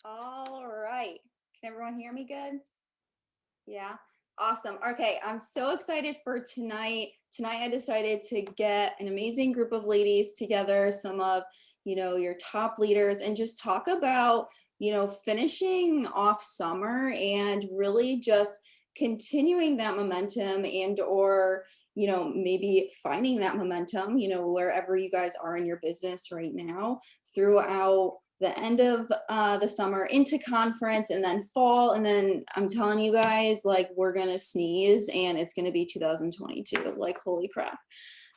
All right. Can everyone hear me good? Yeah. Awesome. Okay. I'm so excited for tonight. Tonight, I decided to get an amazing group of ladies together, some of, your top leaders, and just talk about, finishing off summer and really just continuing that momentum and or maybe finding that momentum wherever you guys are in your business right now throughout the end of the summer into conference and then fall. And then I'm telling you guys, like, we're going to sneeze and it's going to be 2022. Like, holy crap.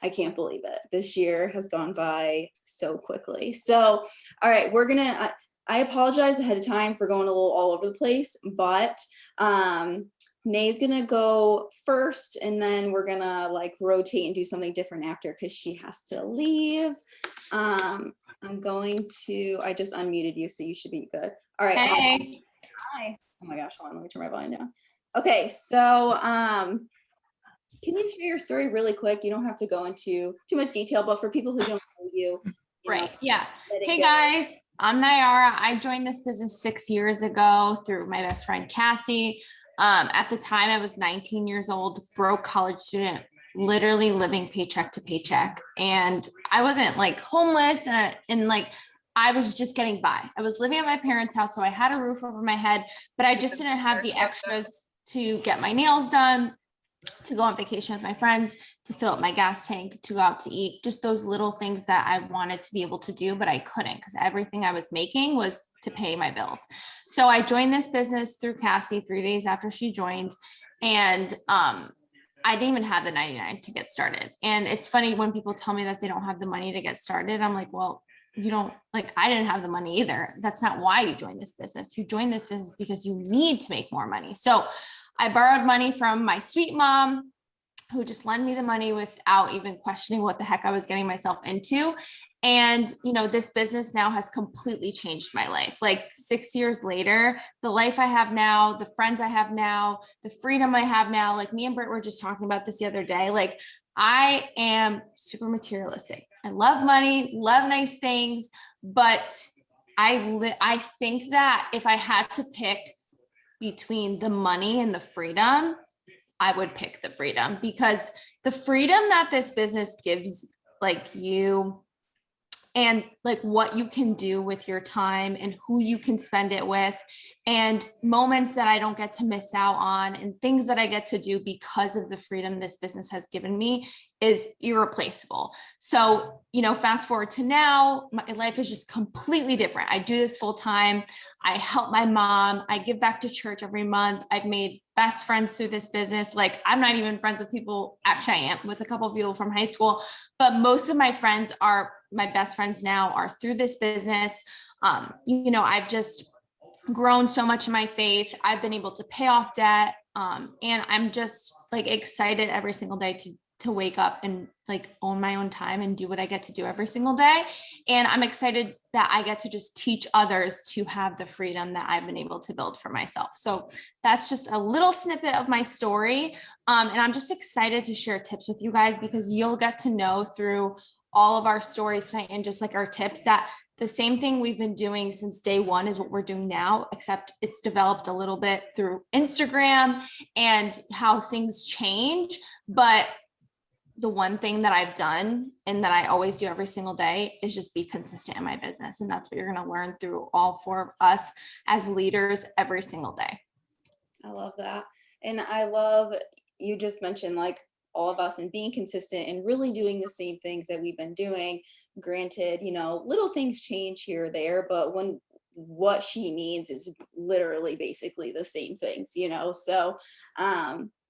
I can't believe it. This year has gone by so quickly. So, all right, we're going to, I apologize ahead of time for going a little all over the place, but Nay's gonna go first, and then we're gonna like rotate and do something different after because she has to leave. I just unmuted you, so you should be good. All right. Hey. Hi. Oh my gosh, hold on, let me turn my volume down. Okay, so can you share your story really quick? You don't have to go into too much detail, but for people who don't know you, Right. Yeah. Hey go. guys, I'm Nayara. I joined this business 6 years ago through my best friend Cassie. At the time, I was 19 years old, broke college student, literally living paycheck to paycheck. And I wasn't like homeless and like I was just getting by. I was living at my parents' house, so I had a roof over my head, but I just didn't have the extras to get my nails done, to go on vacation with my friends, to fill up my gas tank, to go out to eat, just those little things that I wanted to be able to do, but I couldn't because everything I was making was to pay my bills. So I joined this business through Cassie 3 days after she joined. And I didn't even have the 99 to get started. And it's funny when people tell me that they don't have the money to get started. I'm like, well, you don't, like, I didn't have the money either. That's not why you joined this business. You joined this business because you need to make more money. So I borrowed money from my sweet mom, who just lent me the money without even questioning what the heck I was getting myself into. And, this business now has completely changed my life. Like 6 years later, the life I have now, the friends I have now, the freedom I have now, like me and Britt were just talking about this the other day. Like, I am super materialistic. I love money, love nice things, but I think that if I had to pick between the money and the freedom, I would pick the freedom, because the freedom that this business gives, like, you and like what you can do with your time and who you can spend it with, and moments that I don't get to miss out on, and things that I get to do because of the freedom this business has given me, is irreplaceable. So, fast forward to now, my life is just completely different. I do this full time. I help my mom. I give back to church every month. I've made best friends through this business. Like, I'm not even friends with people. Actually, I am with a couple of people from high school, but most of my friends are my best friends now are through this business. I've just grown so much in my faith. I've been able to pay off debt. And I'm just like excited every single day to wake up and like own my own time and do what I get to do every single day. And I'm excited that I get to just teach others to have the freedom that I've been able to build for myself. So that's just a little snippet of my story. And I'm just excited to share tips with you guys, because you'll get to know through all of our stories tonight and just like our tips that the same thing we've been doing since day one is what we're doing now, except it's developed a little bit through Instagram and how things change. But the one thing that I've done and that I always do every single day is just be consistent in my business. And that's what you're going to learn through all four of us as leaders every single day. I love that. And I love you just mentioned like all of us and being consistent and really doing the same things that we've been doing. Granted, little things change here or there, but when what she means is literally basically the same things, So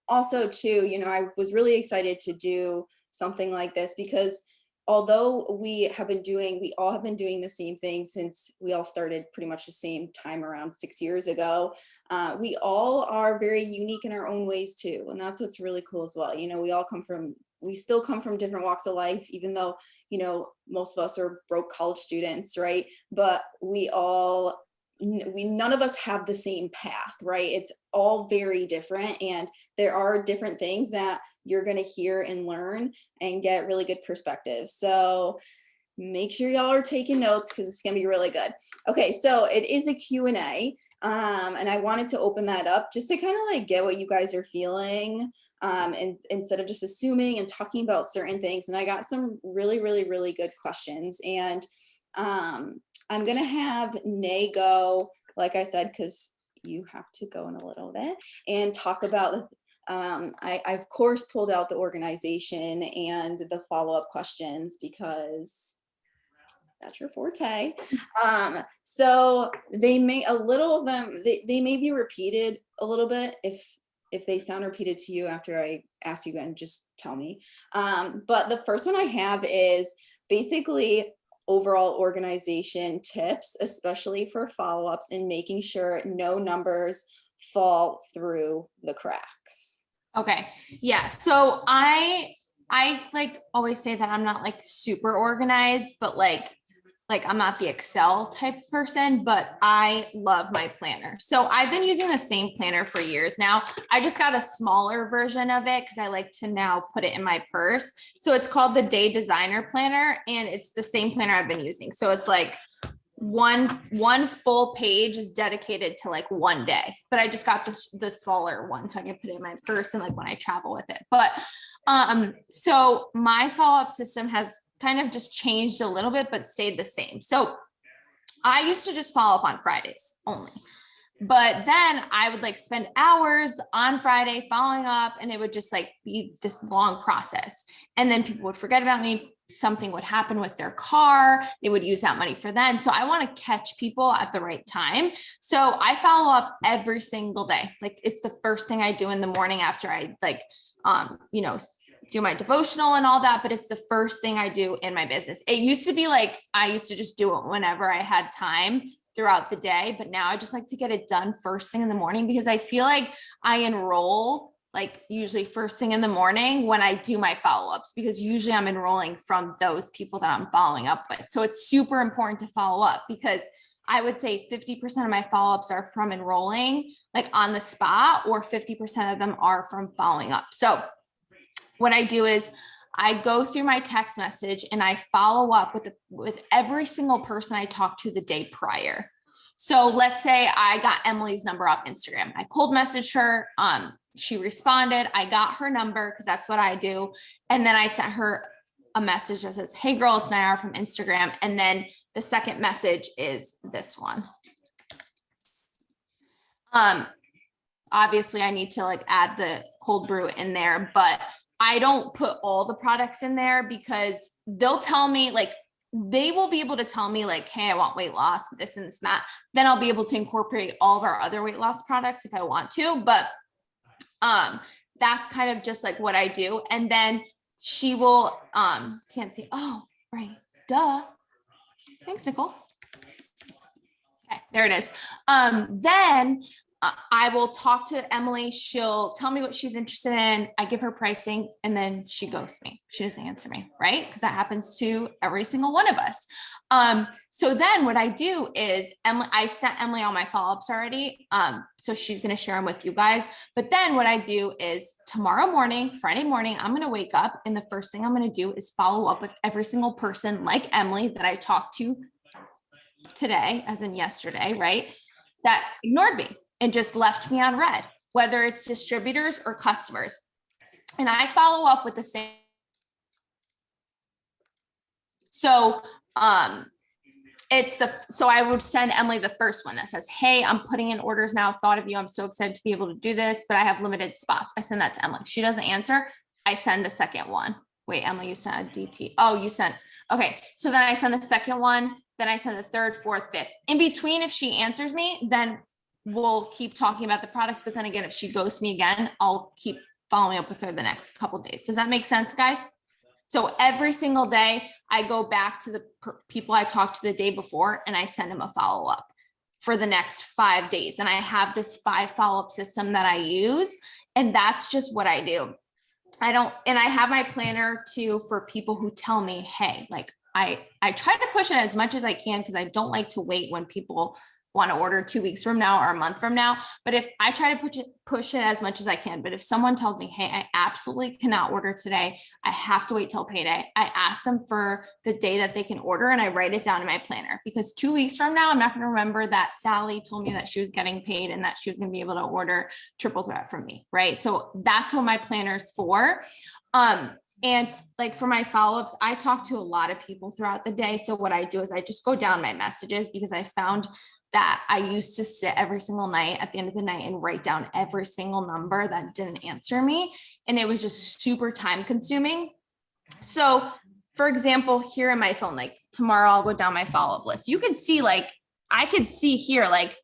also too, I was really excited to do something like this because although we all have been doing the same thing since we all started pretty much the same time around 6 years ago. We all are very unique in our own ways too. And that's what's really cool as well. We still come from different walks of life, even though, most of us are broke college students, right? But none of us have the same path, right? It's all very different. And there are different things that you're going to hear and learn and get really good perspective. So make sure y'all are taking notes because it's gonna be really good. Okay, so it is a Q&A, and I wanted to open that up just to kind of like get what you guys are feeling, and instead of just assuming and talking about certain things. And I got some really, really, really good questions, and I'm gonna have Nay go, like I said, because you have to go in a little bit and talk about I of course pulled out the organization and the follow-up questions because that's your forte. So they may, a little of them, they may be repeated a little bit. If they sound repeated to you after I ask you again, just tell me. But the first one I have is basically overall organization tips, especially for follow-ups and making sure no numbers fall through the cracks. Okay. Yeah. So I like always say that I'm not like super organized, but like I'm not the Excel type person, but I love my planner. So I've been using the same planner for years now. I just got a smaller version of it because I like to now put it in my purse. So it's called the Day Designer Planner, and it's the same planner I've been using. So it's like one full page is dedicated to like one day, but I just got the smaller one so I can put it in my purse and like when I travel with it. But so my follow-up system has kind of just changed a little bit, but stayed the same. So I used to just follow up on Fridays only, but then I would like spend hours on Friday following up, and it would just like be this long process. And then people would forget about me. Something would happen with their car. They would use that money for then. So I want to catch people at the right time. So I follow up every single day. Like it's the first thing I do in the morning after I like, do my devotional and all that, but it's the first thing I do in my business. It used to be like, I used to just do it whenever I had time throughout the day, but now I just like to get it done first thing in the morning because I feel like I enroll like usually first thing in the morning when I do my follow-ups, because usually I'm enrolling from those people that I'm following up with. So it's super important to follow up because I would say 50% of my follow-ups are from enrolling like on the spot, or 50% of them are from following up. So what I do is I go through my text message and I follow up with every single person I talked to the day prior. So let's say I got Emily's number off Instagram. I cold messaged her. She responded. I got her number because that's what I do. And then I sent her a message that says, "Hey girl, it's Nayara from Instagram." And then the second message is this one. Obviously I need to like add the cold brew in there, but I don't put all the products in there because they'll tell me like, they will be able to tell me like, "Hey, I want weight loss, this and this and that." Then I'll be able to incorporate all of our other weight loss products if I want to, but that's kind of just like what I do. And then she will, can't see. Oh, right. Duh. Thanks, Nicole. Okay, there it is. Then I will talk to Emily. She'll tell me what she's interested in. I give her pricing, and then she ghosts me. She doesn't answer me, right? Because that happens to every single one of us. So then what I do is I sent Emily all my follow-ups already. So she's going to share them with you guys. But then what I do is tomorrow morning, Friday morning, I'm going to wake up, and the first thing I'm going to do is follow up with every single person like Emily that I talked to today, as in yesterday, right? That ignored me and just left me on red, whether it's distributors or customers. And I follow up with the same. So, so I would send Emily the first one that says, "Hey, I'm putting in orders now. Thought of you. I'm so excited to be able to do this, but I have limited spots." I send that to Emily. If she doesn't answer, I send the second one. Wait, Emily, you sent a DT. Oh, you sent. Okay. So then I send the second one. Then I send the third, fourth, fifth. In between, if she answers me, then we'll keep talking about the products. But then again, if she ghosts me again, I'll keep following up with her the next couple of days. Does that make sense, guys? So every single day I go back to the people I talked to the day before, and I send them a follow-up for the next 5 days. And I have this 5 follow-up system that I use, and that's just what I do. And I have my planner too for people who tell me, hey, like I try to push it as much as I can because I don't like to wait when people want to order 2 weeks from now or a month from now. But if I try to push it as much as I can, but if someone tells me, hey, I absolutely cannot order today, I have to wait till payday, I ask them for the day that they can order and I write it down in my planner, because 2 weeks from now, I'm not going to remember that Sally told me that she was getting paid and that she was going to be able to order triple threat from me. Right. So that's what my planner is for. And like for my follow-ups, I talk to a lot of people throughout the day. So what I do is I just go down my messages, because I found that I used to sit every single night at the end of the night and write down every single number that didn't answer me. And it was just super time consuming. So for example, here in my phone, like tomorrow I'll go down my follow-up list. You can see, like, I could see here, like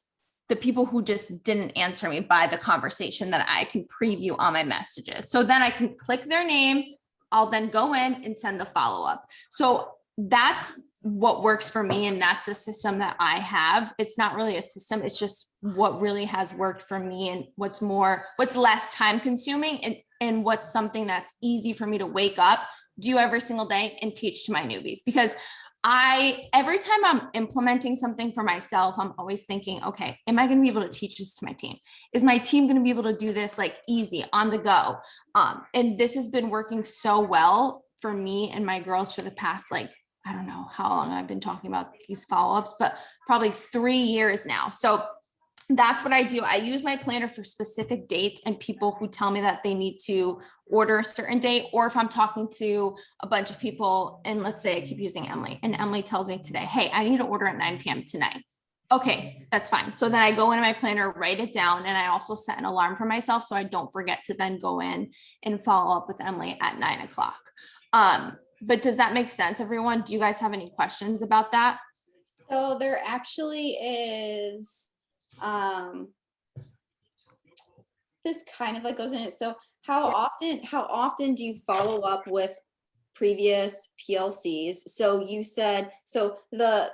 the people who just didn't answer me by the conversation that I can preview on my messages. So then I can click their name. I'll then go in and send the follow-up. So that's what works for me. And that's the system that I have. It's not really a system. It's just what really has worked for me, and what's less time consuming, and what's something that's easy for me to wake up, do every single day and teach to my newbies. Because every time I'm implementing something for myself, I'm always thinking, okay, am I going to be able to teach this to my team? Is my team going to be able to do this like easy on the go? And this has been working so well for me and my girls for the past, like, I don't know how long I've been talking about these follow-ups, but probably 3 years now. So that's what I do. I use my planner for specific dates and people who tell me that they need to order a certain date, or if I'm talking to a bunch of people, and let's say I keep using Emily, and Emily tells me today, hey, I need to order at 9 p.m. tonight. Okay, that's fine. So then I go into my planner, write it down, and I also set an alarm for myself so I don't forget to then go in and follow up with Emily at 9 o'clock. But does that make sense, everyone? Do you guys have any questions about that? So there actually is, this kind of like goes in it. So how often do you follow up with previous PLCs? So you said, so the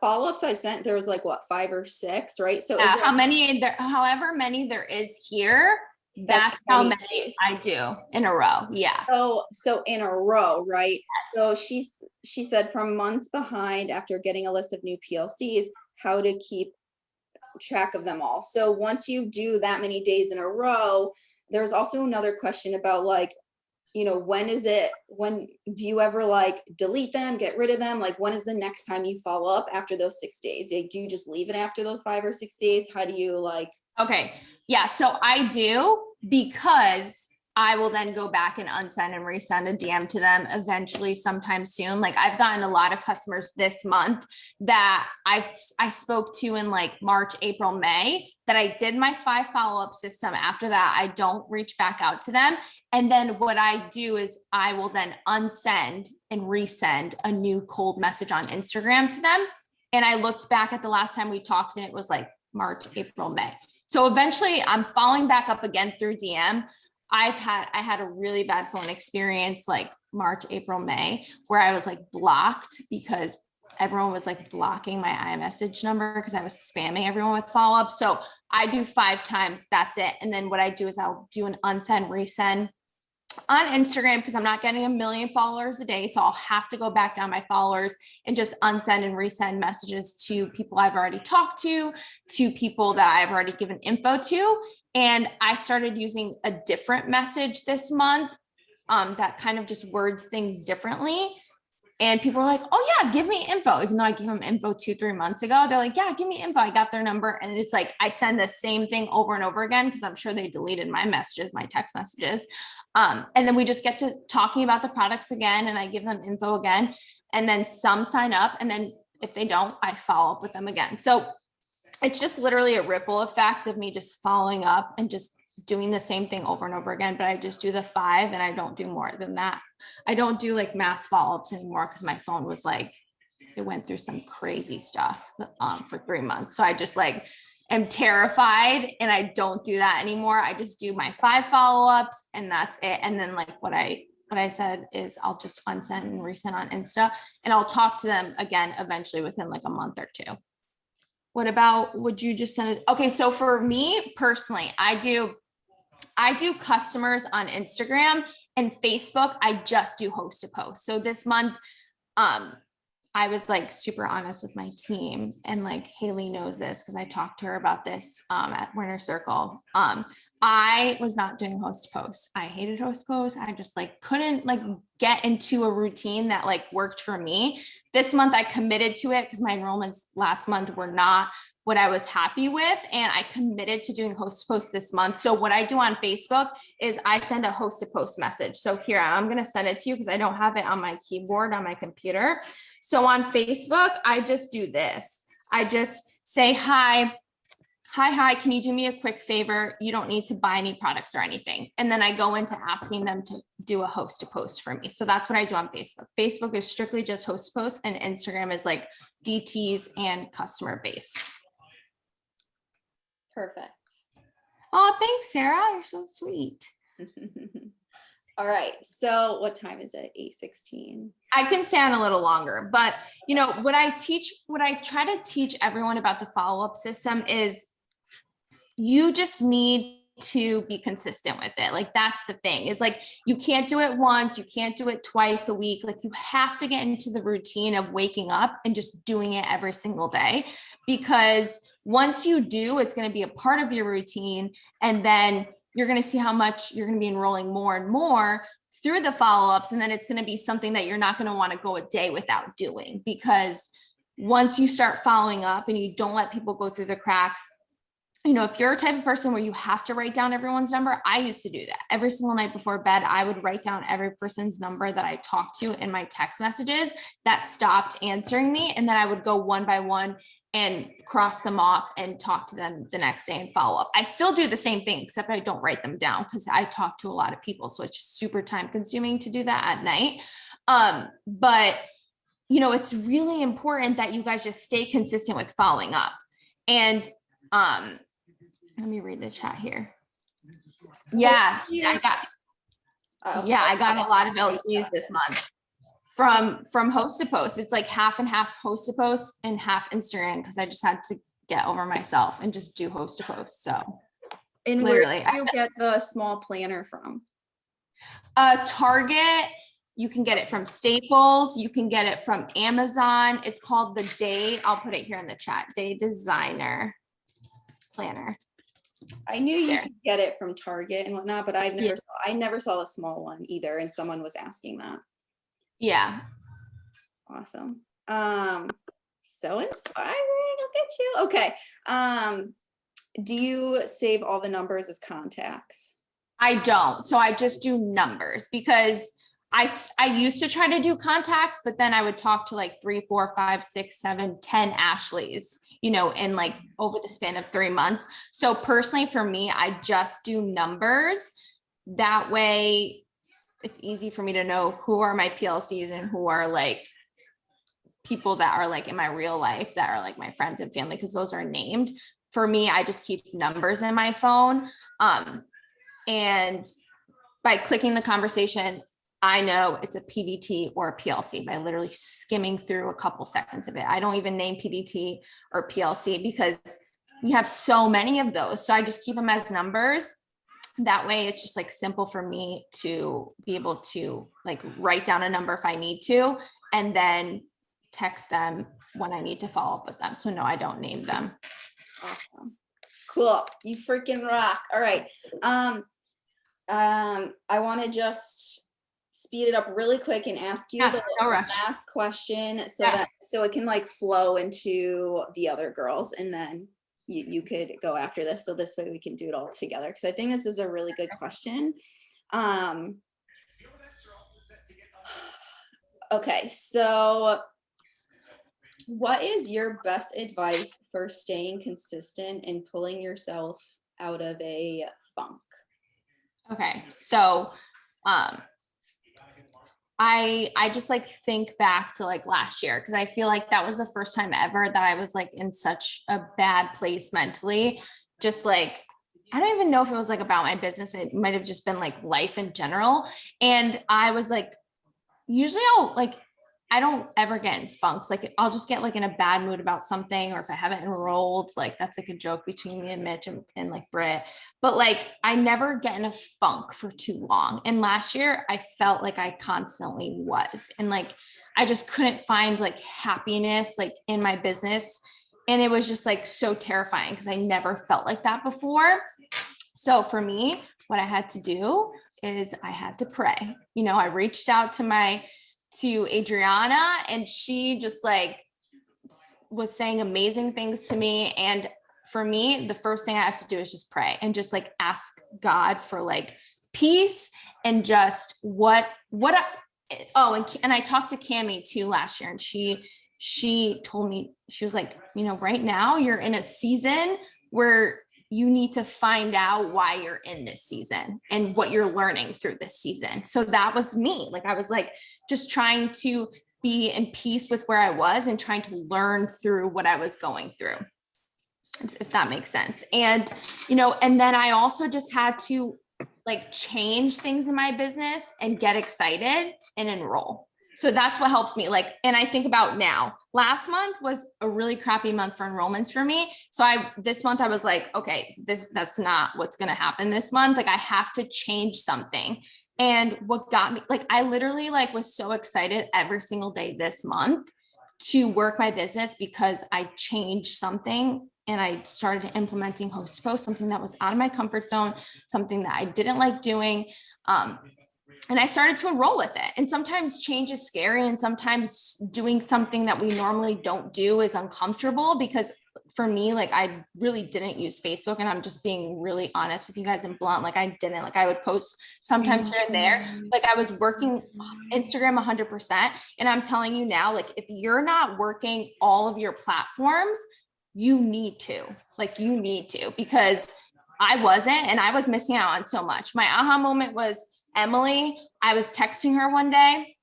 follow-ups I sent, there was like what, 5 or 6, right? So is Yeah, there, however many there is here, That's that's how many many days. I do in a row. Yeah. So in a row, right? Yes. So she said from months behind after getting a list of new PLCs, how to keep track of them all. So once you do that many days in a row, there's also another question about, like, when do you ever like delete them, get rid of them? Like, when is the next time you follow up after those 6 days? Like, do you just leave it after those 5 or 6 days? How do you like? Okay. Yeah. So I do, because I will then go back and unsend and resend a DM to them eventually sometime soon. Like, I've gotten a lot of customers this month that I spoke to in like March, April, May, that I did my 5 follow-up system. After that, I don't reach back out to them. And then what I do is I will then unsend and resend a new cold message on Instagram to them. And I looked back at the last time we talked, and it was like March, April, May. So eventually I'm following back up again through DM. I had a really bad phone experience like March, April, May, where I was like blocked because everyone was like blocking my iMessage number because I was spamming everyone with follow-up. So I do 5 times, that's it. And then what I do is I'll do an unsend, resend on Instagram, because I'm not getting 1 million followers a day. So I'll have to go back down my followers and just unsend and resend messages to people I've already talked to people that I've already given info to. And I started using a different message this month that kind of just words things differently. And people are like, oh yeah, give me info. Even though I gave them info 2-3 months ago, they're like, yeah, give me info. I got their number. And it's like, I send the same thing over and over again, because I'm sure they deleted my messages, my text messages. And then we just get to talking about the products again, and I give them info again. And then some sign up. And then if they don't, I follow up with them again. So it's just literally a ripple effect of me just following up and just doing the same thing over and over again. But I just do the 5, and I don't do more than that. I don't do like mass follow-ups anymore, because my phone was like, it went through some crazy stuff for 3 months. So I just like am terrified, and I don't do that anymore. I just do my 5 follow-ups, and that's it. And then like what I said is I'll just unsend and resend on Insta, and I'll talk to them again eventually within like a month or 2. What about, would you just send it? Okay. So for me personally, I do customers on Instagram and Facebook. I just do host to post. So this month, I I was like super honest with my team, and like Haley knows this because I talked to her about this at Winter Circle. I was not doing host to post. I hated host to post. I just like couldn't like get into a routine that like worked for me. This month I committed to it because my enrollments last month were not what I was happy with, and I committed to doing host to post this month. So what I do on Facebook is I send a host to post message. So here, I'm going to send it to you because I don't have it on my keyboard on my computer. So on Facebook, I just do this. I just say, hi, can you do me a quick favor? You don't need to buy any products or anything. And then I go into asking them to do a host to post for me. So that's what I do on Facebook. Facebook is strictly just host to post, and Instagram is like DTs and customer base. Perfect. Oh, thanks, Sarah. You're so sweet. All right. So what time is it? 8:16. I can stay on a little longer, but you know, what I try to teach everyone about the follow-up system is you just need to be consistent with it. Like that's the thing, is like you can't do it once, you can't do it twice a week. Like you have to get into the routine of waking up and just doing it every single day, because once you do, it's going to be a part of your routine, and then you're going to see how much you're going to be enrolling more and more through the follow-ups, and then it's going to be something that you're not going to want to go a day without doing, because once you start following up and you don't let people go through the cracks, you know, if you're a type of person where you have to write down everyone's number, I used to do that. Every single night before bed, I would write down every person's number that I talked to in my text messages that stopped answering me. And then I would go one by one and cross them off and talk to them the next day and follow up. I still do the same thing, except I don't write them down because I talk to a lot of people. So it's super time consuming to do that at night. But you know, it's really important that you guys just stay consistent with following up. And let me read the chat here. Yes, I got a lot of LCs this month from host to post. It's like half and half host to post and half Instagram, because I just had to get over myself and just do host to post. So And literally, where do you get the small planner from? Target. You can get it from Staples. You can get it from Amazon. It's called the Day. I'll put it here in the chat. Day Designer Planner. I knew you There. could get it from Target and whatnot, but I never saw a small one either, and someone was asking that. Yeah. Awesome. So inspiring. Look at you. Okay. Do you save all the numbers as contacts? I don't. So I just do numbers, because I used to try to do contacts, but then I would talk to like 3, 4, 5, 6, 7, 10 Ashleys, you know, in like over the span of 3 months. So personally for me, I just do numbers. That way it's easy for me to know who are my PLCs and who are like people that are like in my real life that are like my friends and family, because those are named. For me, I just keep numbers in my phone. And by clicking the conversation, I know it's a PDT or a PLC by literally skimming through a couple seconds of it. I don't even name PDT or PLC because we have so many of those. So I just keep them as numbers. That way it's just like simple for me to be able to like write down a number if I need to, and then text them when I need to follow up with them. So no, I don't name them. Awesome. Cool. You freaking rock. All right. I want to just speed it up really quick and ask you the last question so it can like flow into the other girls, and then you could go after this. So this way we can do it all together, because I think this is a really good question. Okay, so what is your best advice for staying consistent and pulling yourself out of a funk? Okay, so I just like think back to like last year, because I feel like that was the first time ever that I was like in such a bad place mentally. Just like, I don't even know if it was like about my business. It might have just been like life in general. And I was like, usually I don't ever get in funks. Like I'll just get like in a bad mood about something, or if I haven't enrolled, like that's like a joke between me and Mitch and like Britt, but like I never get in a funk for too long. And last year I felt like I constantly was, and like I just couldn't find like happiness like in my business. And it was just like so terrifying because I never felt like that before. So for me, what I had to do is I had to pray. You know, I reached out to Adriana, and she just like was saying amazing things to me. And for me, the first thing I have to do is just pray and just like ask God for like peace and just and I talked to Cami too last year, and she told me, she was like, you know, right now you're in a season where you need to find out why you're in this season and what you're learning through this season. So that was me. Like, I was like, just trying to be in peace with where I was and trying to learn through what I was going through, if that makes sense. And, you know, and then I also just had to like change things in my business and get excited and enroll. So that's what helps me. Like, and I think about now, last month was a really crappy month for enrollments for me. So this month I was like, okay, that's not what's going to happen this month. Like, I have to change something. And what got me, like, I literally like was so excited every single day this month to work my business because I changed something and I started implementing Host to Post, something that was out of my comfort zone, something that I didn't like doing. And I started to enroll with it. And sometimes change is scary. And sometimes doing something that we normally don't do is uncomfortable, because for me, like, I really didn't use Facebook, and I'm just being really honest with you guys and blunt. Like, I didn't, like, I would post sometimes here and there. Like, I was working Instagram 100%. And I'm telling you now, like, if you're not working all of your platforms, you need to, because I wasn't, and I was missing out on so much. My aha moment was Emily. I was texting her one day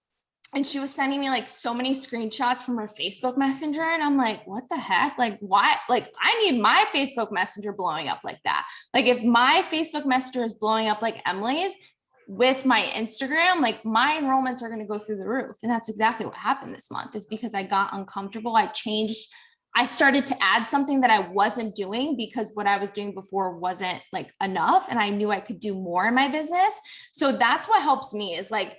and she was sending me like so many screenshots from her Facebook Messenger. And I'm like, what the heck? Like, why? Like, I need my Facebook Messenger blowing up like that. Like, if my Facebook Messenger is blowing up like Emily's with my Instagram, like, my enrollments are going to go through the roof. And that's exactly what happened this month, is because I got uncomfortable. I started to add something that I wasn't doing because what I was doing before wasn't like enough. And I knew I could do more in my business. So that's what helps me, is like,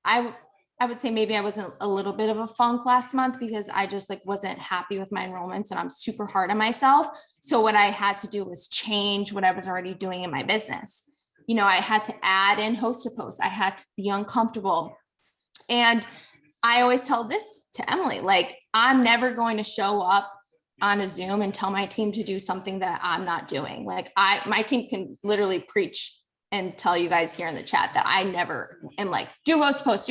I would say maybe I was in a little bit of a funk last month because I just like wasn't happy with my enrollments, and I'm super hard on myself. So what I had to do was change what I was already doing in my business. You know, I had to add in Host to Post. I had to be uncomfortable. And I always tell this to Emily, like, I'm never going to show up on a Zoom and tell my team to do something that I'm not doing. Like, my team can literally preach and tell you guys here in the chat that I never am like, do Host to Post,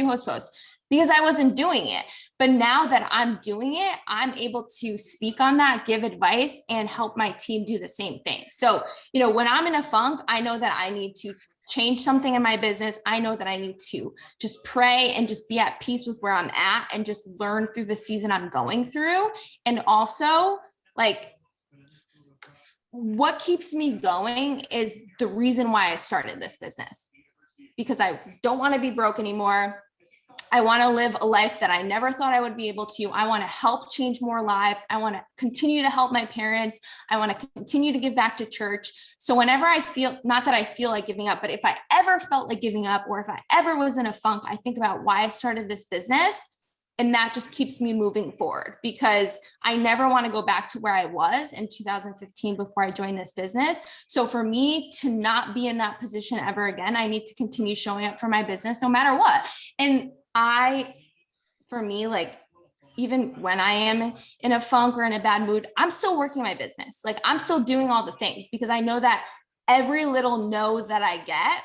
because I wasn't doing it. But now that I'm doing it, I'm able to speak on that, give advice, and help my team do the same thing. So, you know, when I'm in a funk, I know that I need to change something in my business. I know that I need to just pray and just be at peace with where I'm at and just learn through the season I'm going through. And also, like, what keeps me going is the reason why I started this business, because I don't want to be broke anymore. I want to live a life that I never thought I would be able to. I want to help change more lives. I want to continue to help my parents. I want to continue to give back to church. So whenever I feel, not that I feel like giving up, but if I ever felt like giving up, or if I ever was in a funk, I think about why I started this business. And that just keeps me moving forward, because I never want to go back to where I was in 2015 before I joined this business. So for me to not be in that position ever again, I need to continue showing up for my business no matter what. And for me, like, even when I am in a funk or in a bad mood, I'm still working my business. Like, I'm still doing all the things, because I know that every little no that I get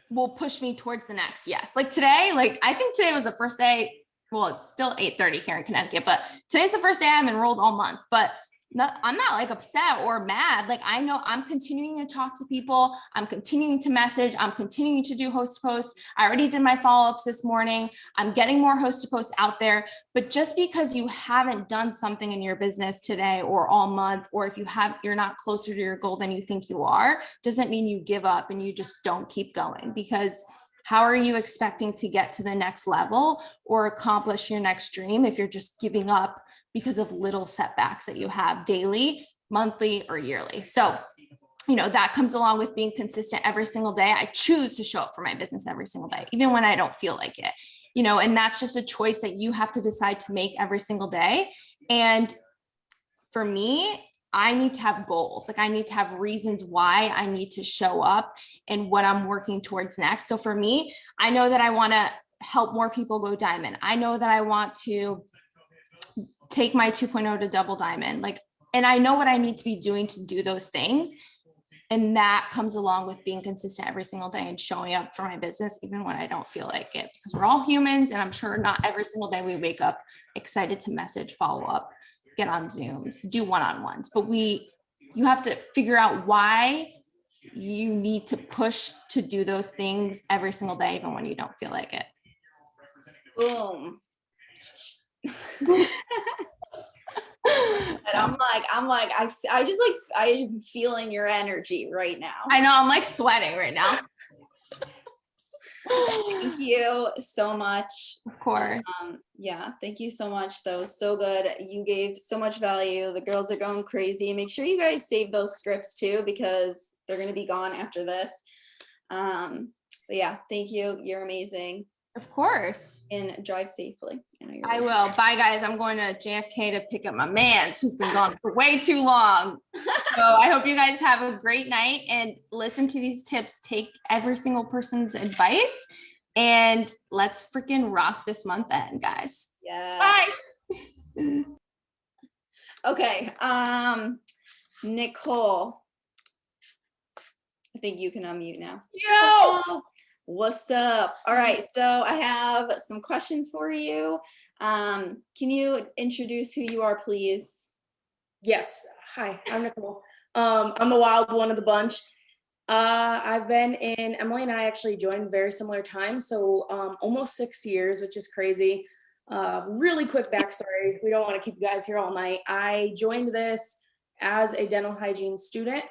will push me towards the next yes. Like today, like, I think today was the first day. Well, it's still 8:30 here in Connecticut, but today's the first day I'm enrolled all month. But I'm not like upset or mad. Like, I know I'm continuing to talk to people. I'm continuing to message. I'm continuing to do Host to Post. I already did my follow-ups this morning. I'm getting more Host to Post out there. But just because you haven't done something in your business today or all month, or if you're not closer to your goal than you think you are, doesn't mean you give up and you just don't keep going. Because how are you expecting to get to the next level or accomplish your next dream if you're just giving up because of little setbacks that you have daily, monthly, or yearly? So, you know, that comes along with being consistent every single day. I choose to show up for my business every single day, even when I don't feel like it. and that's just a choice that you have to decide to make every single day. And for me, I need to have goals. Like I need to have reasons why I need to show up and what I'm working towards next. So for me, I know that I want to help more people go diamond. I know that I want to take my 2.0 to double diamond. And I know what I need to be doing to do those things. And that comes along with being consistent every single day and showing up for my business, even when I don't feel like it, because we're all humans. And I'm sure not every single day we wake up excited to message, follow up, get on Zooms, do one-on-ones, but you have to figure out why you need to push to do those things every single day, even when you don't feel like it. Boom. And I'm feeling your energy right now. I know, I'm like sweating right now. Thank you so much. Of course. Yeah, thank you so much. That was so good. You gave so much value. The girls are going crazy. Make sure you guys save those strips too, because they're going to be gone after this. But yeah, thank you. You're amazing. Of course. And drive safely. I will. Bye, guys. I'm going to JFK to pick up my man who's been gone for way too long. So I hope you guys have a great night and listen to these tips. Take every single person's advice and let's freaking rock this month end, guys. Yeah. Bye. Okay. Nicole, I think you can unmute now. Yo. What's up? All right, so I have some questions for you. Can you introduce who you are, please? Yes. Hi, I'm Nicole. I'm the wild one of the bunch. I've been in, Emily and I actually joined very similar time, so almost 6 years, which is crazy. Really quick backstory. We don't want to keep you guys here all night. I joined this as a dental hygiene student.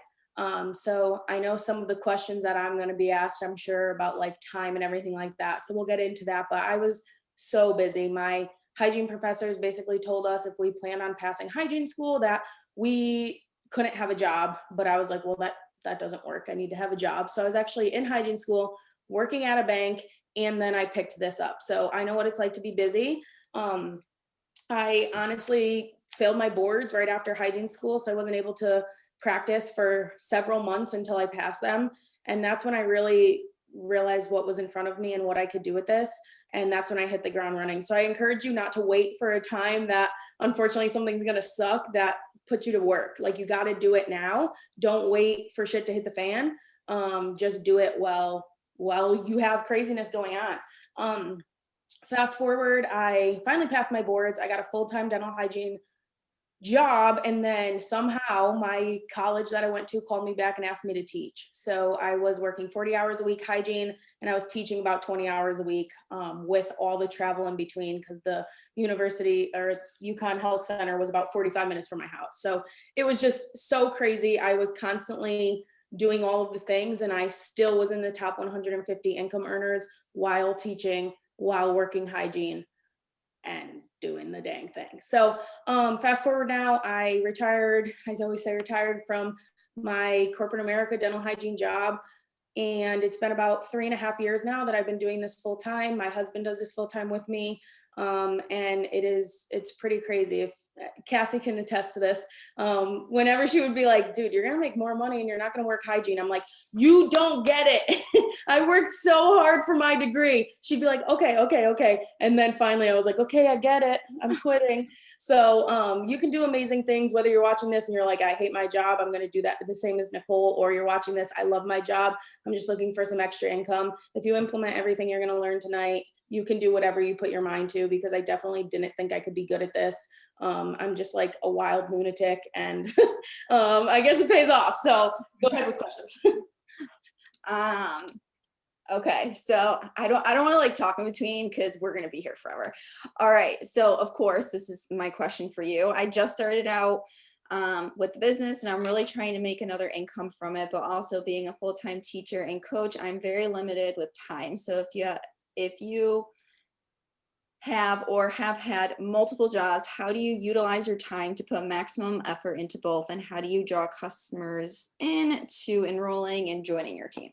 So I know some of the questions that I'm going to be asked, I'm sure, about like time and everything like that. So we'll get into that. But I was so busy. My hygiene professors basically told us if we plan on passing hygiene school that we couldn't have a job. But I was like, well, that doesn't work. I need to have a job. So I was actually in hygiene school, working at a bank, and then I picked this up. So I know what it's like to be busy. I honestly failed my boards right after hygiene school, so I wasn't able to practice for several months until I passed them. And that's when I really realized what was in front of me and what I could do with this. And that's when I hit the ground running. So I encourage you not to wait for a time that unfortunately something's going to suck that puts you to work. Like, you got to do it now. Don't wait for shit to hit the fan. Just do it while you have craziness going on. Fast forward, I finally passed my boards. I got a full-time dental hygiene job, and then somehow my college that I went to called me back and asked me to teach. So I was working 40 hours a week hygiene, and I was teaching about 20 hours a week, with all the travel in between, because the university or UConn Health Center was about 45 minutes from my house. So it was just so crazy. I was constantly doing all of the things, and I still was in the top 150 income earners while teaching, while working hygiene and doing the dang thing. So fast forward now, I retired. I always say retired from my corporate America dental hygiene job. And it's been about 3.5 years now that I've been doing this full time. My husband does this full time with me. And it's pretty crazy. If Cassie can attest to this, whenever she would be like, dude, you're going to make more money and you're not going to work hygiene. I'm like, you don't get it. I worked so hard for my degree. She'd be like, okay. And then finally I was like, okay, I get it. I'm quitting. So you can do amazing things, whether you're watching this and you're like, I hate my job, I'm going to do that the same as Nicole, or you're watching this, I love my job, I'm just looking for some extra income. If you implement everything you're going to learn tonight, you can do whatever you put your mind to, because I definitely didn't think I could be good at this. I'm just like a wild lunatic, and I guess it pays off. So go ahead with questions. Okay, so I don't want to like talk in between because we're gonna be here forever. All right, so of course this is my question for you. I just started out with the business, and I'm really trying to make another income from it, but also being a full-time teacher and coach, I'm very limited with time. So if you have or have had multiple jobs, how do you utilize your time to put maximum effort into both? And how do you draw customers into enrolling and joining your team?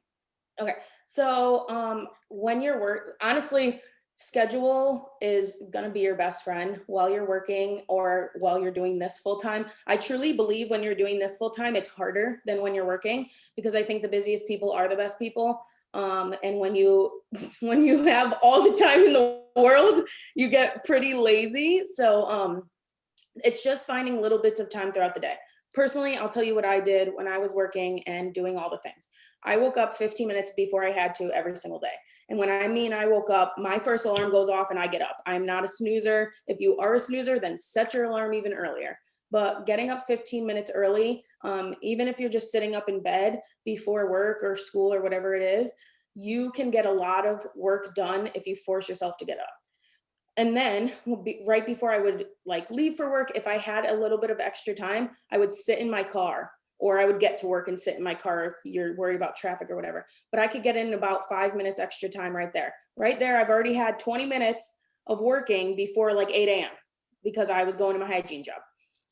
Okay, so when you're honestly, schedule is going to be your best friend while you're working or while you're doing this full time. I truly believe when you're doing this full time, it's harder than when you're working, because I think the busiest people are the best people. And when you when you have all the time in the world, you get pretty lazy. So it's just finding little bits of time throughout the day. Personally, I'll tell you what I did when I was working and doing all the things. I woke up 15 minutes before I had to every single day. And when I mean I woke up, my first alarm goes off and I get up. I'm not a snoozer. If you are a snoozer, then set your alarm even earlier. But getting up 15 minutes early, even if you're just sitting up in bed before work or school or whatever it is, you can get a lot of work done if you force yourself to get up. And then right before I would like leave for work, if I had a little bit of extra time, I would sit in my car, or I would get to work and sit in my car if you're worried about traffic or whatever. But I could get in about 5 minutes extra time right there. Right there, I've already had 20 minutes of working before like 8 a.m. because I was going to my hygiene job.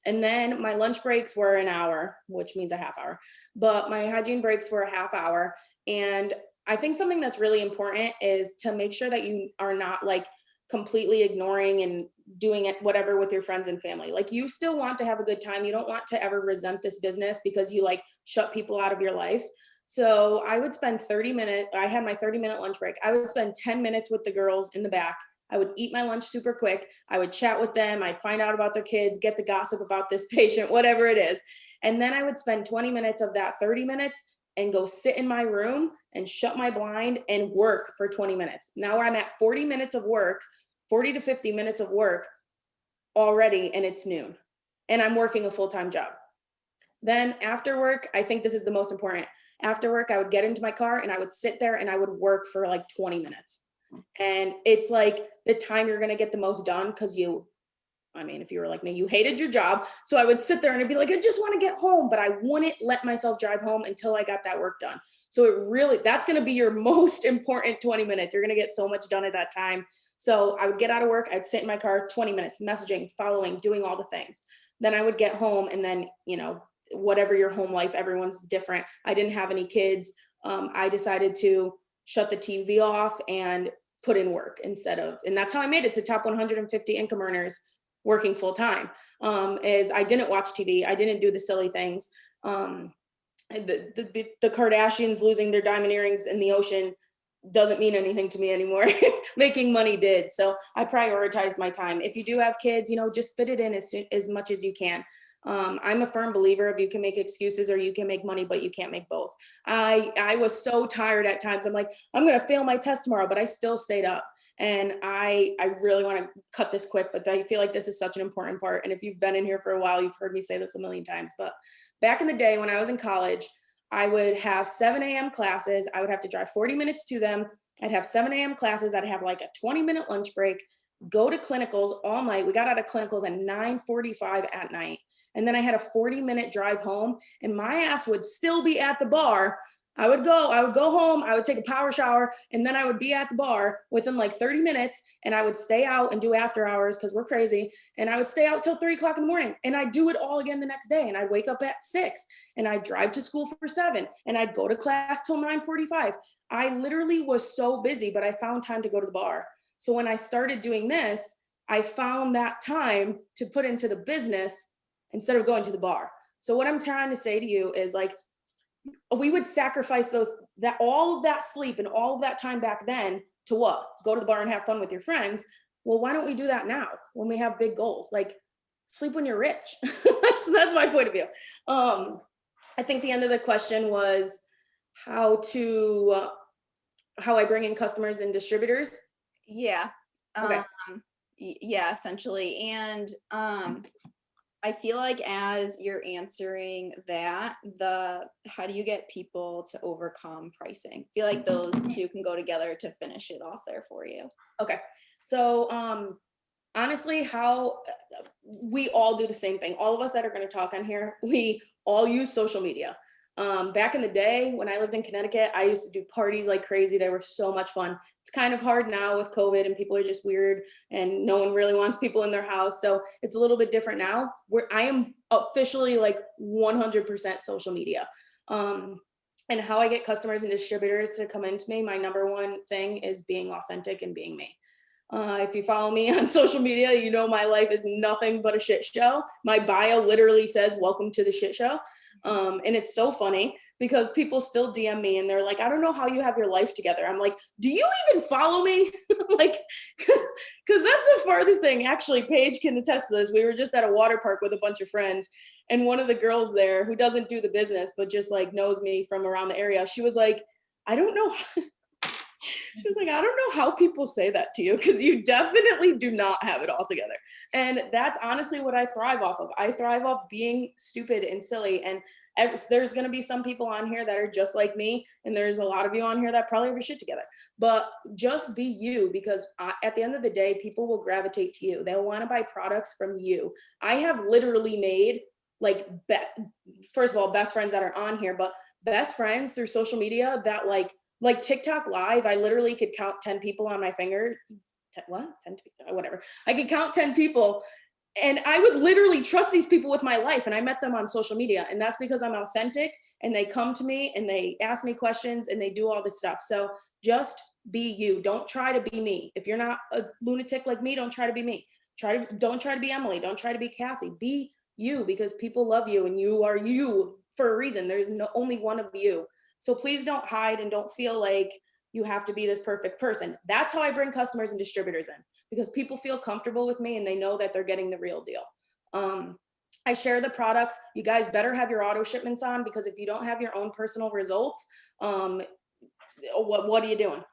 And then my lunch breaks were an hour, which means a half hour, but my hygiene breaks were a half hour. And I think something that's really important is to make sure that you are not like completely ignoring and doing it whatever with your friends and family. Like, you still want to have a good time. You don't want to ever resent this business because you like shut people out of your life. So I would spend 30 minutes. I had my 30-minute lunch break. I would spend 10 minutes with the girls in the back. I would eat my lunch super quick. I would chat with them. I'd find out about their kids, get the gossip about this patient, whatever it is. And then I would spend 20 minutes of that 30 minutes and go sit in my room and shut my blind and work for 20 minutes. Now I'm at 40 minutes of work, 40 to 50 minutes of work already, and it's noon, and I'm working a full-time job. Then after work, I think this is the most important. After work, I would get into my car and I would sit there and I would work for like 20 minutes. And it's like the time you're going to get the most done, because if you were like me, you hated your job. So I would sit there and I'd be like, I just want to get home, but I wouldn't let myself drive home until I got that work done. So that's going to be your most important 20 minutes. You're going to get so much done at that time. So I would get out of work. I'd sit in my car, 20 minutes, messaging, following, doing all the things. Then I would get home, and then, whatever your home life, everyone's different. I didn't have any kids. I decided to shut the TV off and put in work and that's how I made it to top 150 income earners working full time. Is I didn't watch TV. I didn't do the silly things. The Kardashians losing their diamond earrings in the ocean doesn't mean anything to me anymore. Making money did. So I prioritized my time. If you do have kids, just fit it in as much as you can. I'm a firm believer of you can make excuses or you can make money, but you can't make both. I was so tired at times. I'm like, I'm going to fail my test tomorrow, but I still stayed up. And I really want to cut this quick, but I feel like this is such an important part. And if you've been in here for a while, you've heard me say this a million times, but back in the day when I was in college, I would have 7 a.m. classes. I would have to drive 40 minutes to them. I'd have 7 a.m. classes. I'd have like a 20-minute lunch break, go to clinicals all night. We got out of clinicals at 9:45 at night. And then I had a 40-minute drive home, and my ass would still be at the bar. I would go home, I would take a power shower, and then I would be at the bar within like 30 minutes, and I would stay out and do after hours because we're crazy. And I would stay out till 3 o'clock in the morning, and I'd do it all again the next day. And I'd wake up at 6, and I'd drive to school for 7, and I'd go to class till 9:45. I literally was so busy, but I found time to go to the bar. So when I started doing this, I found that time to put into the business instead of going to the bar. So what I'm trying to say to you is, like, we would sacrifice all of that sleep and all of that time back then to what? Go to the bar and have fun with your friends. Well, why don't we do that now when we have big goals? Like, sleep when you're rich. that's my point of view. I think the end of the question was how I bring in customers and distributors. Yeah. Okay. Yeah, essentially. And I feel like as you're answering that, how do you get people to overcome pricing? I feel like those two can go together to finish it off there for you. Okay. So honestly, how we all do the same thing. All of us that are going to talk on here, we all use social media. Back in the day when I lived in Connecticut, I used to do parties like crazy. They were so much fun. It's kind of hard now with COVID and people are just weird and no one really wants people in their house. So it's a little bit different now, where I am officially like 100% social media. And how I get customers and distributors to come into me, my number one thing is being authentic and being me. If you follow me on social media, you know my life is nothing but a shit show. My bio literally says, "Welcome to the shit show." And it's so funny because people still DM me and they're like, "I don't know how you have your life together." I'm like, "Do you even follow me?" Like, because that's the farthest thing. Actually, Paige can attest to this. We were just at a water park with a bunch of friends, and one of the girls there who doesn't do the business but just like knows me from around the area, she was like, "I don't know." She was like, "I don't know how people say that to you because you definitely do not have it all together." And that's honestly what I thrive off of. I thrive off being stupid and silly. And there's going to be some people on here that are just like me. And there's a lot of you on here that probably have your shit together. But just be you, because at the end of the day, people will gravitate to you. They'll want to buy products from you. I have literally made like, first of all, best friends that are on here, but best friends through social media that like TikTok live, I literally could count 10 people on my finger. 10, what? 10, whatever. I could count 10 people and I would literally trust these people with my life. And I met them on social media. And that's because I'm authentic and they come to me and they ask me questions and they do all this stuff. So just be you. Don't try to be me. If you're not a lunatic like me, don't try to be me. Don't try to be Emily. Don't try to be Cassie. Be you, because people love you and you are you for a reason. There's only one of you. So please don't hide and don't feel like you have to be this perfect person. That's how I bring customers and distributors in, because people feel comfortable with me and they know that they're getting the real deal. I share the products. You guys better have your auto shipments on, because if you don't have your own personal results, what are you doing?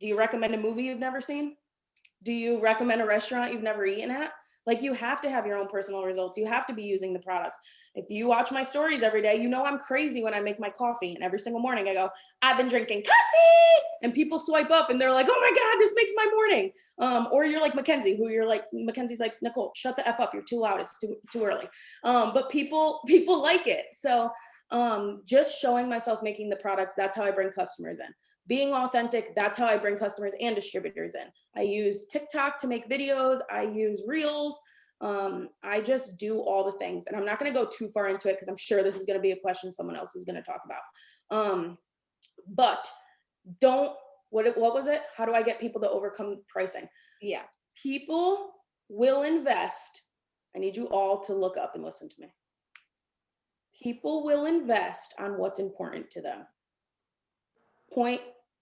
Do you recommend a movie you've never seen? Do you recommend a restaurant you've never eaten at? Like, you have to have your own personal results. You have to be using the products. If you watch my stories every day, you know I'm crazy when I make my coffee. And every single morning I go, "I've been drinking coffee." And people swipe up and they're like, "Oh my God, this makes my morning." Or you're like Mackenzie, who you're like, Mackenzie's like, "Nicole, shut the F up. You're too loud. It's too early." But people like it. So just showing myself making the products, that's how I bring customers in. Being authentic, that's how I bring customers and distributors in. I use TikTok to make videos. I use Reels. I just do all the things. And I'm not going to go too far into it because I'm sure this is going to be a question someone else is going to talk about. But don't, what was it? How do I get people to overcome pricing? Yeah. People will invest. I need you all to look up and listen to me. People will invest on what's important to them. Point,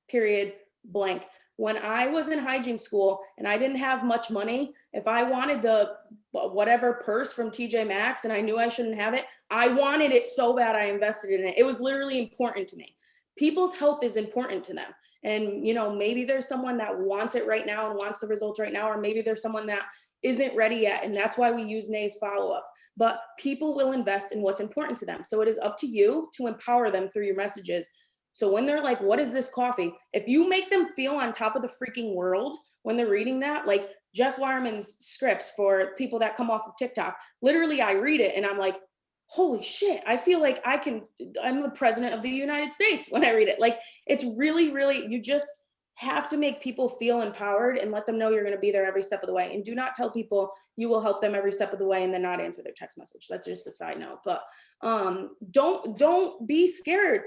period, blank. When I was in hygiene school and I didn't have much money, if I wanted the whatever purse from TJ Maxx and I knew I shouldn't have it, I wanted it so bad I invested in it. It was literally important to me. People's health is important to them. And, you know, maybe there's someone that wants it right now and wants the results right now, or maybe there's someone that isn't ready yet. And that's why we use Nay's follow-up. But people will invest in what's important to them. So it is up to you to empower them through your messages. So when they're like, "What is this coffee?" If you make them feel on top of the freaking world when they're reading that, like Jess Wireman's scripts for people that come off of TikTok, literally I read it and I'm like, holy shit, I feel like I'm the president of the United States when I read it. Like, it's really, really, you just have to make people feel empowered and let them know you're going to be there every step of the way. And do not tell people you will help them every step of the way and then not answer their text message. That's just a side note. But don't be scared.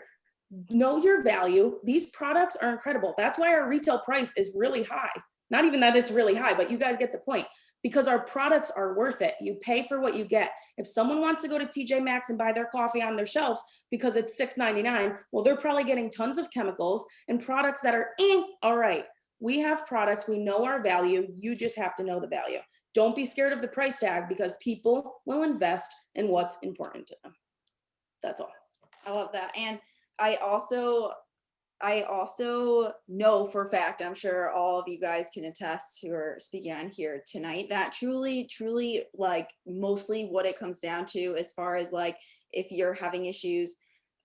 Know your value. These products are incredible. That's why our retail price is really high. Not even that it's really high, but you guys get the point, because our products are worth it. You pay for what you get. If someone wants to go to TJ Maxx and buy their coffee on their shelves because it's $6.99, well, they're probably getting tons of chemicals and products that are all right. We have products. We know our value. You just have to know the value. Don't be scared of the price tag, because people will invest in what's important to them. That's all. I love that. And I also know for a fact, I'm sure all of you guys can attest who are speaking on here tonight, that truly, like, mostly what it comes down to, as far as like, if you're having issues,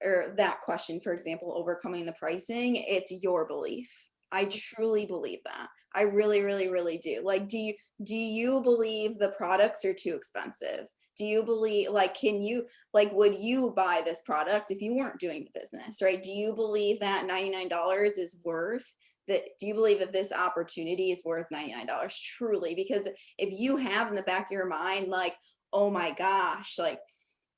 or that question, for example, overcoming the pricing, it's your belief. I truly believe that. I really, really, really do. Like, do you believe the products are too expensive? Do you believe, like, would you buy this product if you weren't doing the business, right? Do you believe that $99 is worth that? Do you believe that this opportunity is worth $99 truly? Because if you have in the back of your mind, like, oh my gosh, like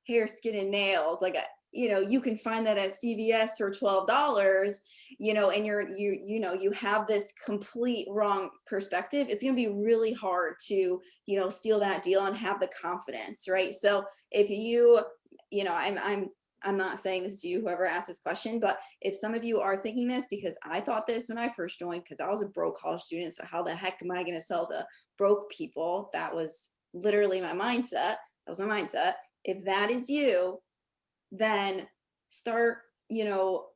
hair, skin, and nails, like, you know, you can find that at CVS for $12, and you have this complete wrong perspective, it's going to be really hard to, seal that deal and have the confidence, right? So if I'm not saying this to you, whoever asked this question, but if some of you are thinking this, because I thought this when I first joined, because I was a broke college student. So how the heck am I going to sell to broke people? That was literally my mindset. That was my mindset. If that is you, then start,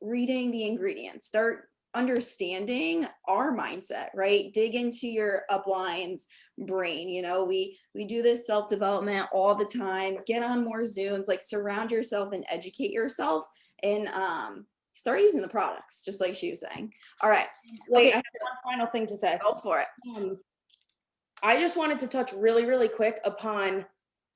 reading the ingredients, start understanding our mindset, right? Dig into your uplines brain. We do this self-development all the time. Get on more Zooms, like surround yourself and educate yourself, and start using the products, just like she was saying. All right. Wait, Okay. I have one final thing to say. Go for it. I just wanted to touch really, really quick upon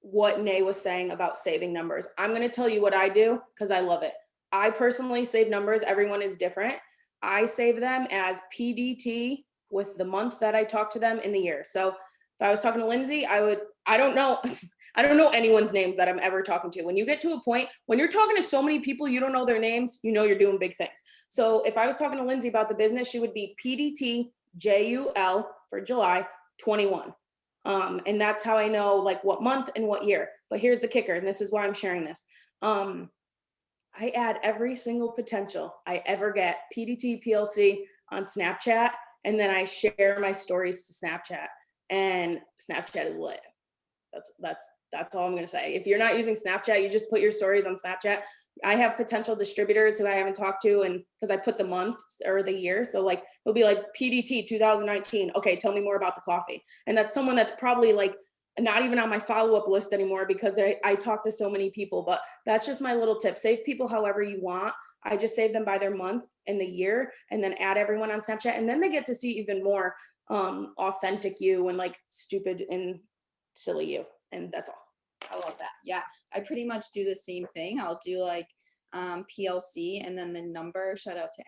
what Nay was saying about saving numbers. I'm going to tell you what I do because I love it. I personally save numbers. Everyone is different. I save them as PDT with the month that I talk to them in the year. So if I was talking to Lindsay, I don't know anyone's names that I'm ever talking to. When you get to a point, when you're talking to so many people, you don't know their names, you're doing big things. So if I was talking to Lindsay about the business, she would be PDT JUL for July 21. And that's how I know like what month and what year. But here's the kicker, and this is why I'm sharing this. I add every single potential I ever get, PDT PLC on Snapchat, and then I share my stories to Snapchat, and Snapchat is lit. That's all I'm gonna say. If you're not using Snapchat, you just put your stories on Snapchat. I have potential distributors who I haven't talked to, and because I put the month or the year, so like it'll be like PDT 2019. Okay, tell me more about the coffee, and that's someone that's probably like not even on my follow-up list anymore because I talk to so many people. But that's just my little tip. Save people however you want. I just save them by their month and the year, and then add everyone on Snapchat, and then they get to see even more authentic you and like stupid and silly you. And that's all. I love that. Yeah, I pretty much do the same thing. I'll do like PLC and then the number. Shout out to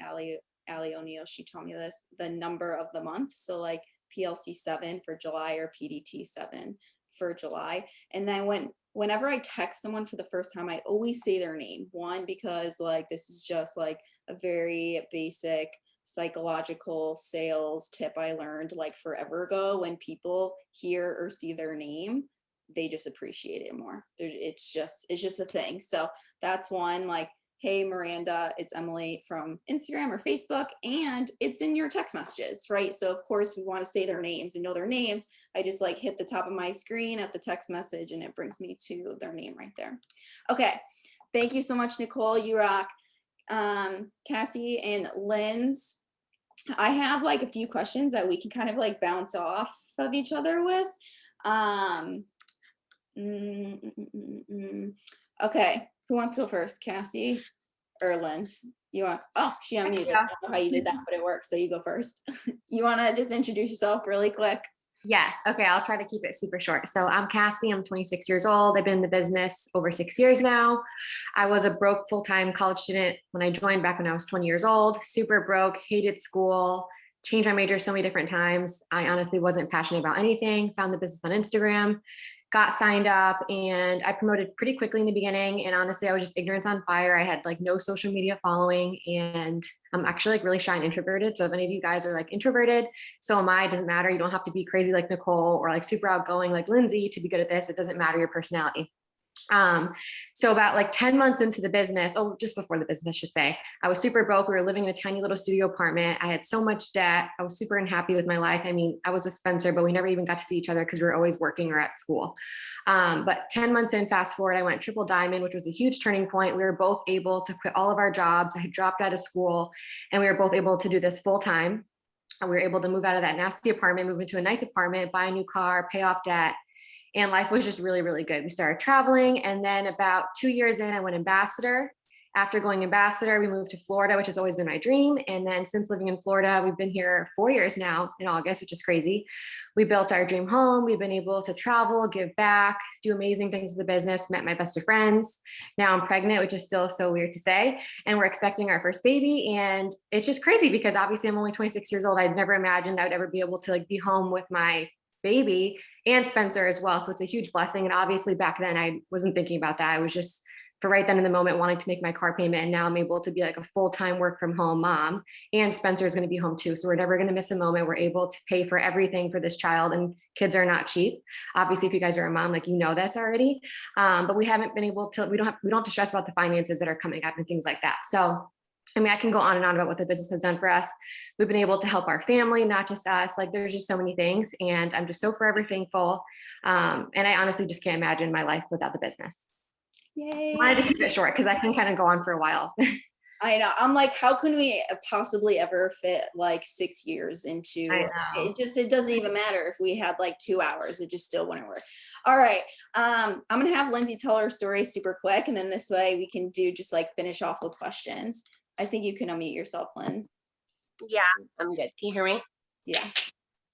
Allie O'Neill. She told me this, the number of the month. So like PLC 7 for July or PDT 7 for July. And then whenever I text someone for the first time, I always say their name. One, because like this is just like a very basic psychological sales tip I learned like forever ago. When people hear or see their name, they just appreciate it more. It's just a thing. So that's one, like, hey, Miranda, it's Emily from Instagram or Facebook, and it's in your text messages, right? So of course we want to say their names and know their names. I just like hit the top of my screen at the text message and it brings me to their name right there. Okay. Thank you so much, Nicole. You rock. Cassie and Linz, I have like a few questions that we can kind of like bounce off of each other with. Okay, who wants to go first? Cassie or Linz? You want? Oh, she unmuted. I don't know how you did that, but it works. So you go first. You want to just introduce yourself really quick? Yes. Okay. I'll try to keep it super short. So I'm Cassie. I'm 26 years old. I've been in the business over 6 years now. I was a broke full-time college student when I joined back when I was 20 years old, super broke, hated school, changed my major so many different times. I honestly wasn't passionate about anything, found the business on Instagram, got signed up, and I promoted pretty quickly in the beginning. And honestly, I was just ignorance on fire. I had like no social media following, and I'm actually like really shy and introverted. So if any of you guys are like introverted, so am I. It doesn't matter. You don't have to be crazy like Nicole or like super outgoing like Lindsay to be good at this. It doesn't matter your personality. So about like 10 months into the business, just before the business, I should say, I was super broke. We were living in a tiny little studio apartment. I had so much debt. I was super unhappy with my life. I mean, I was with Spencer, but we never even got to see each other because we were always working or at school. But 10 months in, fast forward, I went triple diamond, which was a huge turning point. We were both able to quit all of our jobs. I had dropped out of school, and we were both able to do this full time. And we were able to move out of that nasty apartment, move into a nice apartment, buy a new car, pay off debt. And life was just really, really good. We started traveling. And then about 2 years in, I went ambassador. After going ambassador, we moved to Florida, which has always been my dream. And then since living in Florida, we've been here 4 years now in August, which is crazy. We built our dream home. We've been able to travel, give back, do amazing things to the business, met my best of friends. Now I'm pregnant, which is still so weird to say. And we're expecting our first baby. And it's just crazy because obviously I'm only 26 years old. I'd never imagined I would ever be able to like be home with my baby and Spencer as well. So it's a huge blessing. And obviously back then I wasn't thinking about that. I was just for right then in the moment wanting to make my car payment. And now I'm able to be like a full-time work from home mom, and Spencer is going to be home too. So we're never going to miss a moment. We're able to pay for everything for this child, and kids are not cheap. Obviously, if you guys are a mom, like, you know this already. But we haven't been able to, we don't have to stress about the finances that are coming up and things like that. So I mean, I can go on and on about what the business has done for us. We've been able to help our family, not just us. Like, there's just so many things, and I'm just so forever thankful. And I honestly just can't imagine my life without the business. Yay. I wanted to keep it short because I can kind of go on for a while. I know. I'm like, how can we possibly ever fit like 6 years into I know. it doesn't even matter if we had like 2 hours, it just still wouldn't work. All right. I'm gonna have Lindsay tell her story super quick, and then this way we can do just like finish off with questions. I think you can unmute yourself, Lindsay. Yeah, I'm good. Can you hear me? Yeah.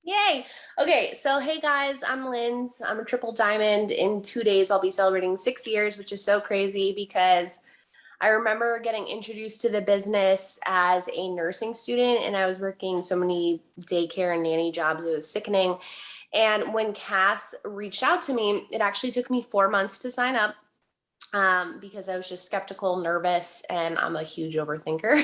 Yay. Okay, so hey guys, I'm Linz. I'm a triple diamond. In 2 days, I'll be celebrating 6 years, which is so crazy because I remember getting introduced to the business as a nursing student, and I was working so many daycare and nanny jobs. It was sickening. And when Cass reached out to me, it actually took me 4 months to sign up. Because I was just skeptical, nervous, and I'm a huge overthinker.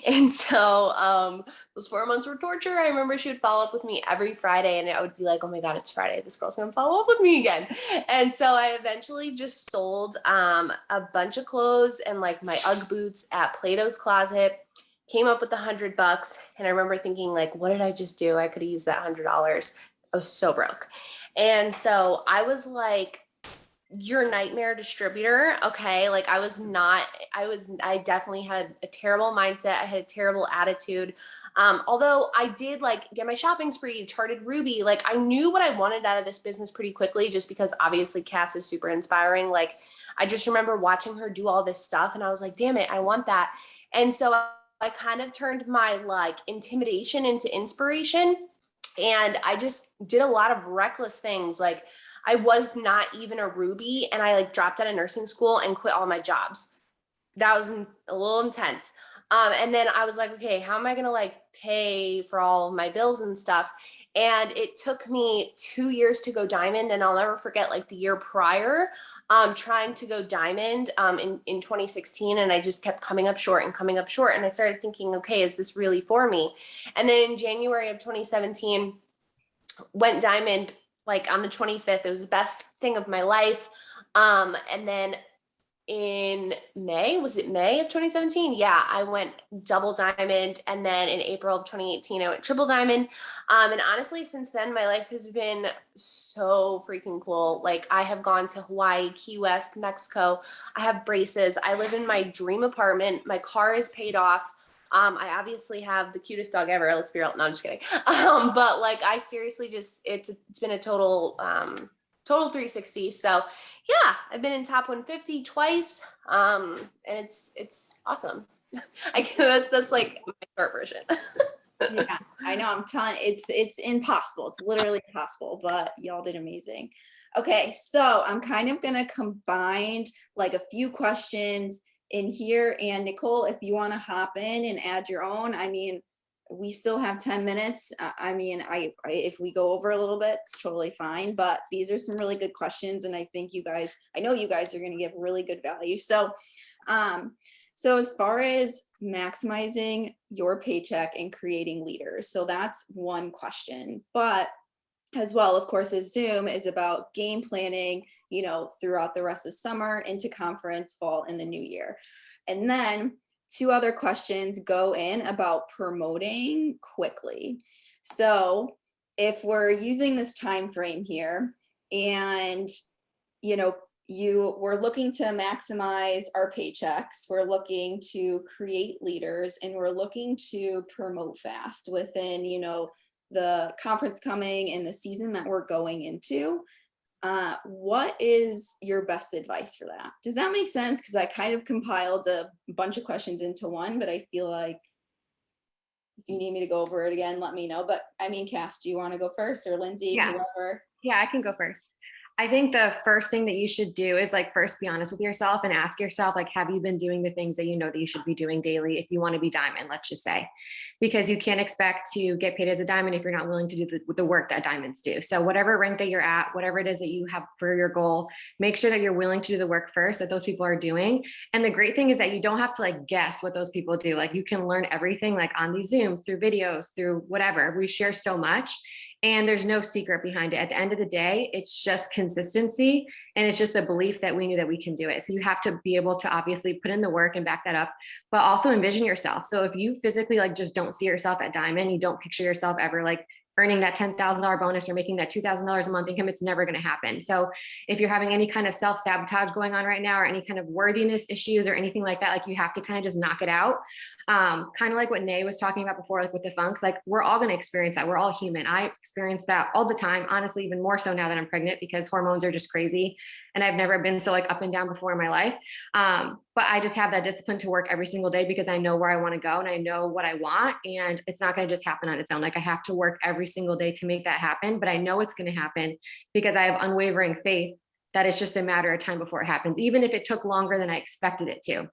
And so those 4 months were torture. I remember she would follow up with me every Friday, and I would be like, oh my God, it's Friday. This girl's gonna follow up with me again. And so I eventually just sold a bunch of clothes and like my Ugg boots at Plato's Closet, came up with $100. And I remember thinking, like, what did I just do? I could have used that $100. I was so broke. And so I was like, your nightmare distributor. Okay. Like, I definitely had a terrible mindset. I had a terrible attitude. Although I did like get my shopping spree, charted Ruby. Like, I knew what I wanted out of this business pretty quickly, just because obviously Cass is super inspiring. Like, I just remember watching her do all this stuff, and I was like, damn it, I want that. And so I kind of turned my like intimidation into inspiration. And I just did a lot of reckless things. Like, I was not even a Ruby, and I like dropped out of nursing school and quit all my jobs. That was a little intense. And then I was like, okay, how am I gonna like pay for all of my bills and stuff? And it took me 2 years to go diamond. And I'll never forget like the year prior, trying to go diamond in 2016. And I just kept coming up short and coming up short. And I started thinking, okay, is this really for me? And then in January of 2017, went diamond like on the 25th. It was the best thing of my life. And then in May, was it May of 2017? Yeah, I went double diamond. And then in April of 2018, I went triple diamond. And honestly, since then, my life has been so freaking cool. Like, I have gone to Hawaii, Key West, Mexico. I have braces. I live in my dream apartment. My car is paid off. I obviously have the cutest dog ever. Let's be real. No, I'm just kidding. But like, I seriously just, it's been a total 360. So yeah, I've been in top 150 twice. And it's awesome. That's like my short version. Yeah, I know. I'm telling it's impossible. It's literally impossible, but y'all did amazing. Okay, so I'm kind of gonna combine like a few questions in here, and Nicole, if you want to hop in and add your own. I mean, we still have 10 minutes. I mean, if we go over a little bit, it's totally fine, but these are some really good questions, and I know you guys are going to give really good value. So as far as maximizing your paycheck and creating leaders, so that's one question. But as well, of course, as Zoom is about game planning, throughout the rest of summer, into conference, fall, and the new year. And then 2 other questions go in about promoting quickly. So if we're using this time frame here, and we're looking to maximize our paychecks, we're looking to create leaders, and we're looking to promote fast within the conference coming and the season that we're going into. What is your best advice for that? Does that make sense? Because I kind of compiled a bunch of questions into one, but I feel like if you need me to go over it again, let me know. But I mean, Cass, do you want to go first, or Lindsay? Yeah. Whoever? Yeah, I can go first. I think the first thing that you should do is like first be honest with yourself and ask yourself, like, have you been doing the things that you know that you should be doing daily if you want to be diamond, let's just say, because you can't expect to get paid as a diamond if you're not willing to do the work that diamonds do. So whatever rank that you're at, whatever it is that you have for your goal, make sure that you're willing to do the work first that those people are doing. And the great thing is that you don't have to like guess what those people do. Like you can learn everything like on these Zooms, through videos, through whatever. We share so much. And there's no secret behind it. At the end of the day, it's just consistency. And it's just a belief that we knew that we can do it. So you have to be able to obviously put in the work and back that up, but also envision yourself. So if you physically like just don't see yourself at diamond, you don't picture yourself ever like earning that $10,000 bonus or making that $2,000 a month income, it's never going to happen. So if you're having any kind of self-sabotage going on right now, or any kind of worthiness issues or anything like that, like you have to kind of just knock it out. Kind of like what Nay was talking about before, like with the funks, like we're all going to experience that. We're all human. I experience that all the time, honestly, even more so now that I'm pregnant, because hormones are just crazy. And I've never been so like up and down before in my life. But I just have that discipline to work every single day because I know where I want to go and I know what I want. And it's not going to just happen on its own. Like I have to work every single day to make that happen, but I know it's going to happen because I have unwavering faith that it's just a matter of time before it happens, even if it took longer than I expected it to.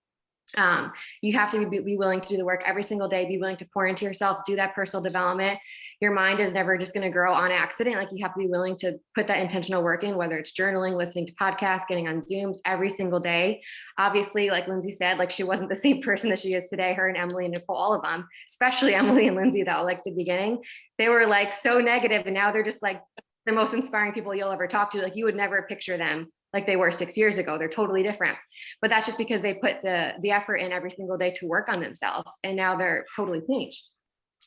You have to be willing to do the work every single day, be willing to pour into yourself, do that personal development. Your mind is never just going to grow on accident. Like you have to be willing to put that intentional work in, whether it's journaling, listening to podcasts, getting on Zooms every single day. Obviously, like Lindsay said, like she wasn't the same person that she is today, her and Emily and Nicole, all of them, especially Emily and Lindsay though, like the beginning, they were like so negative and now they're just like the most inspiring people you'll ever talk to. Like you would never picture them like they were 6 years ago. They're totally different, but that's just because they put the effort in every single day to work on themselves. And now they're totally changed.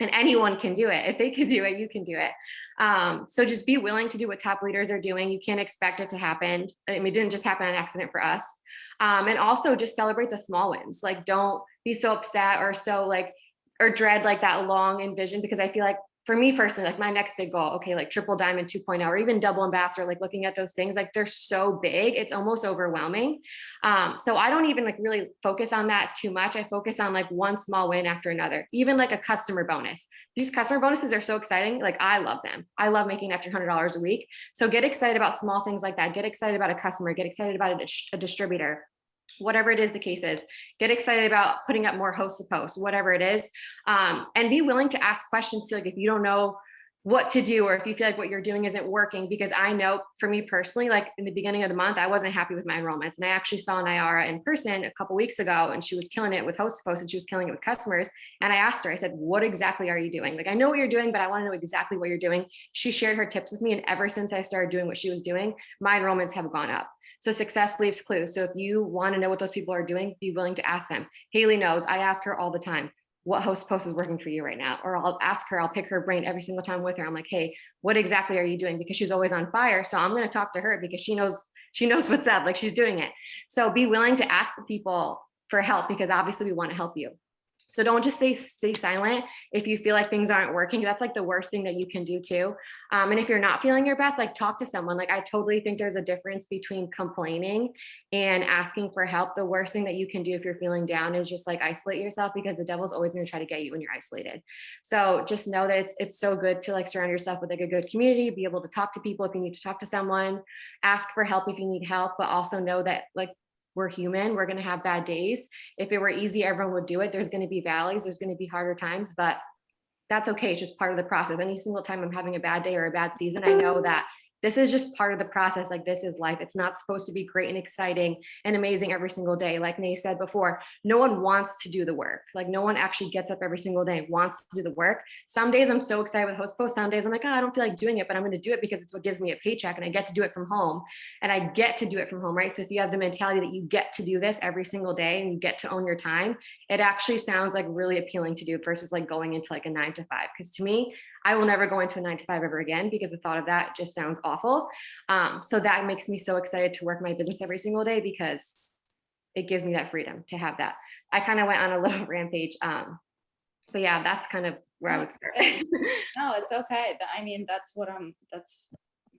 And anyone can do it. If they can do it, you can do it. So just be willing to do what top leaders are doing. You can't expect it to happen. I mean, it didn't just happen on accident for us. And also just celebrate the small wins. Like don't be so upset or so like, or dread like that long envision, because I feel like for me personally, like my next big goal, okay, like triple diamond 2.0 or even double ambassador, like looking at those things, like they're so big, it's almost overwhelming. So I don't even like really focus on that too much. I focus on like one small win after another, even like a customer bonus. These customer bonuses are so exciting. Like I love them. I love making extra $100 a week. So get excited about small things like that. Get excited about a customer, get excited about a distributor. Whatever it is the case is, get excited about putting up more hosts to post, whatever it is. And be willing to ask questions too. Like if you don't know what to do, or if you feel like what you're doing isn't working, because I know for me personally, like in the beginning of the month, I wasn't happy with my enrollments. And I actually saw Nayara in person a couple of weeks ago and she was killing it with host to post and she was killing it with customers. And I asked her, I said, what exactly are you doing? Like, I know what you're doing, but I want to know exactly what you're doing. She shared her tips with me. And ever since I started doing what she was doing, my enrollments have gone up. So success leaves clues. So if you want to know what those people are doing, be willing to ask them. Haley knows, I ask her all the time, what host post is working for you right now? Or I'll ask her, I'll pick her brain every single time with her. I'm like, hey, what exactly are you doing? Because she's always on fire. So I'm going to talk to her because she knows what's up, like she's doing it. So be willing to ask the people for help because obviously we want to help you. So don't just stay silent if you feel like things aren't working. That's like the worst thing that you can do too. And if you're not feeling your best, like talk to someone. Like I totally think there's a difference between complaining and asking for help. The worst thing that you can do if you're feeling down is just like isolate yourself, because the devil's always going to try to get you when you're isolated. So just know that it's so good to like surround yourself with like a good community, be able to talk to people if you need to talk to someone, ask for help if you need help, but also know that like we're human. We're going to have bad days. If it were easy, everyone would do it. There's going to be valleys. There's going to be harder times, but that's okay. It's just part of the process. Any single time I'm having a bad day or a bad season, I know that this is just part of the process. Like this is life. It's not supposed to be great and exciting and amazing every single day. Like Nay said before, no one wants to do the work. Like no one actually gets up every single day and wants to do the work. Some days I'm so excited with host post. Some days I'm like, oh, I don't feel like doing it, but I'm going to do it because it's what gives me a paycheck and I get to do it from home and I get to do it from home. Right. So if you have the mentality that you get to do this every single day and you get to own your time, it actually sounds like really appealing to do versus like going into like a 9 to 5. Because to me, I will never go into a 9 to 5 ever again because the thought of that just sounds awful. So that makes me so excited to work my business every single day because it gives me that freedom to have that. I kind of went on a little rampage. But yeah, that's kind of where I would start. No, it's okay. I mean, that's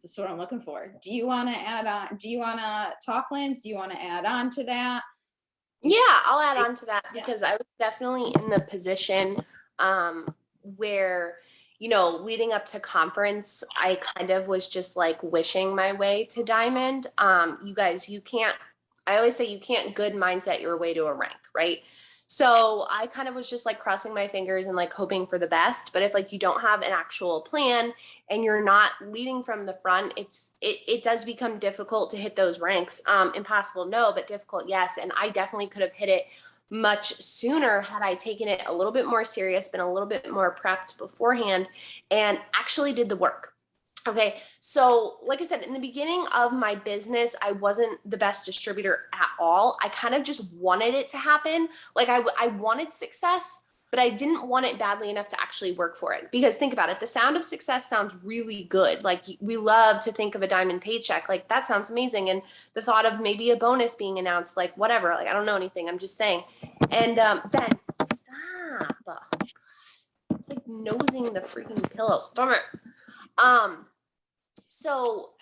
just what I'm looking for. Do you want to add on? Do you want to talk, Linz? Do you want to add on to that? Yeah, I'll add on to that because I was definitely in the position where, leading up to conference, I kind of was just like wishing my way to diamond. You guys, I always say you can't good mindset your way to a rank, right? So I kind of was just like crossing my fingers and like hoping for the best. But if like you don't have an actual plan and you're not leading from the front, it does become difficult to hit those ranks. Impossible, no, but difficult, yes. And I definitely could have hit it much sooner had I taken it a little bit more serious, been a little bit more prepped beforehand, and actually did the work. Okay, so like I said, in the beginning of my business, I wasn't the best distributor at all. I kind of just wanted it to happen. Like I wanted success, but I didn't want it badly enough to actually work for it. Because think about it, the sound of success sounds really good. Like we love to think of a diamond paycheck. Like that sounds amazing. And the thought of maybe a bonus being announced, like whatever, like I don't know anything, I'm just saying. And Ben, stop. It's like nosing the freaking pillow. Stop it. So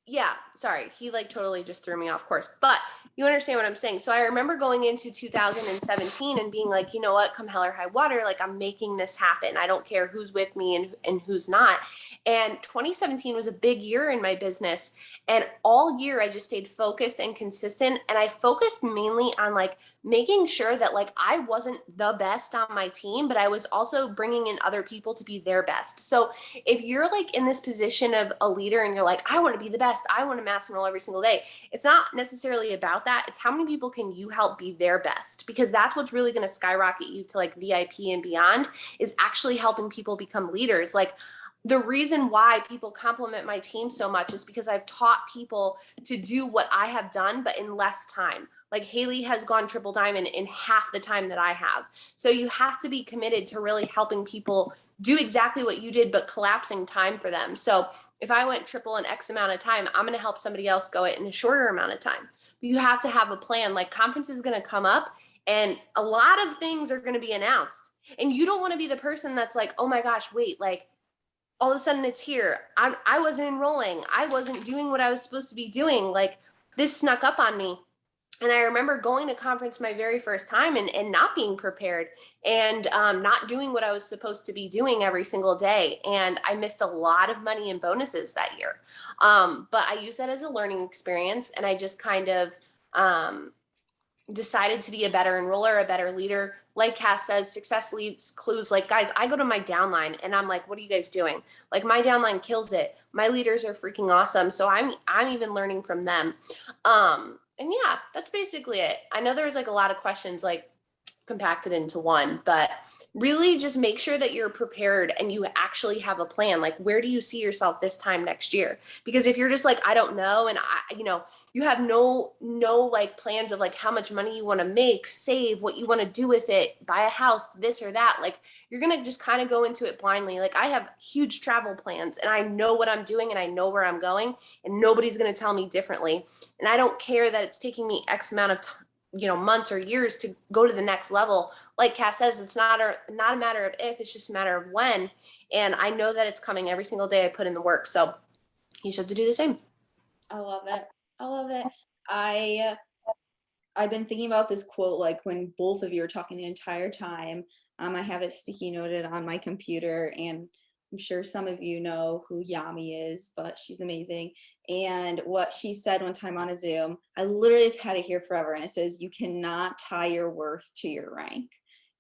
yeah, sorry, he like totally just threw me off course, but you understand what I'm saying. So I remember going into 2017 and being like, you know what, come hell or high water, like I'm making this happen. I don't care who's with me and who's not. And 2017 was a big year in my business. And all year I just stayed focused and consistent. And I focused mainly on like making sure that like I wasn't the best on my team, but I was also bringing in other people to be their best. So if you're like in this position of a leader and you're like, I want to be the best, I want to mass enroll every single day, it's not necessarily about that. It's how many people can you help be their best, because that's what's really going to skyrocket you to like VIP and beyond, is actually helping people become leaders. Like the reason why people compliment my team so much is because I've taught people to do what I have done, but in less time. Like Haley has gone triple diamond in half the time that I have. So you have to be committed to really helping people do exactly what you did, but collapsing time for them. So if I went triple in X amount of time, I'm going to help somebody else go it in a shorter amount of time. But you have to have a plan. Like conference is going to come up and a lot of things are going to be announced. And you don't want to be the person that's like, oh my gosh, wait, like, all of a sudden it's here. I wasn't enrolling. I wasn't doing what I was supposed to be doing. Like this snuck up on me. And I remember going to conference my very first time and not being prepared and not doing what I was supposed to be doing every single day. And I missed a lot of money in bonuses that year. But I used that as a learning experience. And I just kind of decided to be a better enroller, a better leader. Like Cass says, success leaves clues. Like, guys, I go to my downline and I'm like, what are you guys doing? Like my downline kills it. My leaders are freaking awesome. So I'm even learning from them. And yeah, that's basically it. I know there was like a lot of questions like compacted into one, but really just make sure that you're prepared and you actually have a plan. Like, where do you see yourself this time next year? Because if you're just like, I don't know, and you have no like plans of like how much money you want to make, save, what you want to do with it, buy a house, this or that, like you're going to just kind of go into it blindly. Like I have huge travel plans and I know what I'm doing and I know where I'm going and nobody's going to tell me differently. And I don't care that it's taking me X amount of time, months or years to go to the next level. Like Cass says, it's not a matter of if, it's just a matter of when. And I know that it's coming every single day I put in the work. So you should have to do the same. I love it. I love it. I've been thinking about this quote, like when both of you were talking the entire time. I have it sticky noted on my computer, and I'm sure some of you know who Yami is, but she's amazing. And what she said one time on a Zoom, I literally have had it here forever. And it says, you cannot tie your worth to your rank.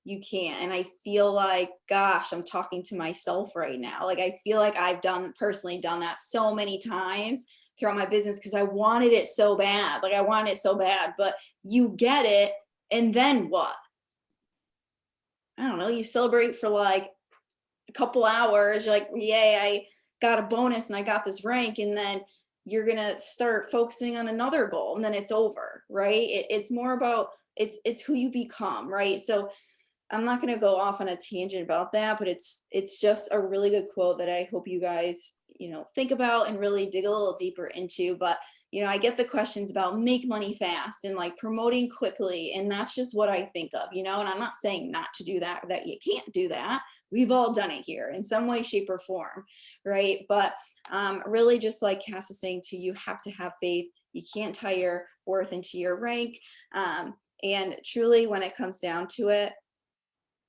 You can't. And I feel like, gosh, I'm talking to myself right now. Like, I feel like I've personally done that so many times throughout my business because I wanted it so bad. Like I wanted it so bad, but you get it. And then what? I don't know. You celebrate for like a couple hours, you're like, yay, I got a bonus and I got this rank, and then you're gonna start focusing on another goal and then it's over, right? It's more about it's who you become, right? So I'm not gonna go off on a tangent about that, but it's just a really good quote that I hope you guys think about and really dig a little deeper into. But I get the questions about make money fast and like promoting quickly, and that's just what I think of, and I'm not saying not to do that you can't do that. We've all done it here in some way, shape, or form, right? But really, just like Cass is saying too, you have to have faith. You can't tie your worth into your rank, and truly when it comes down to it,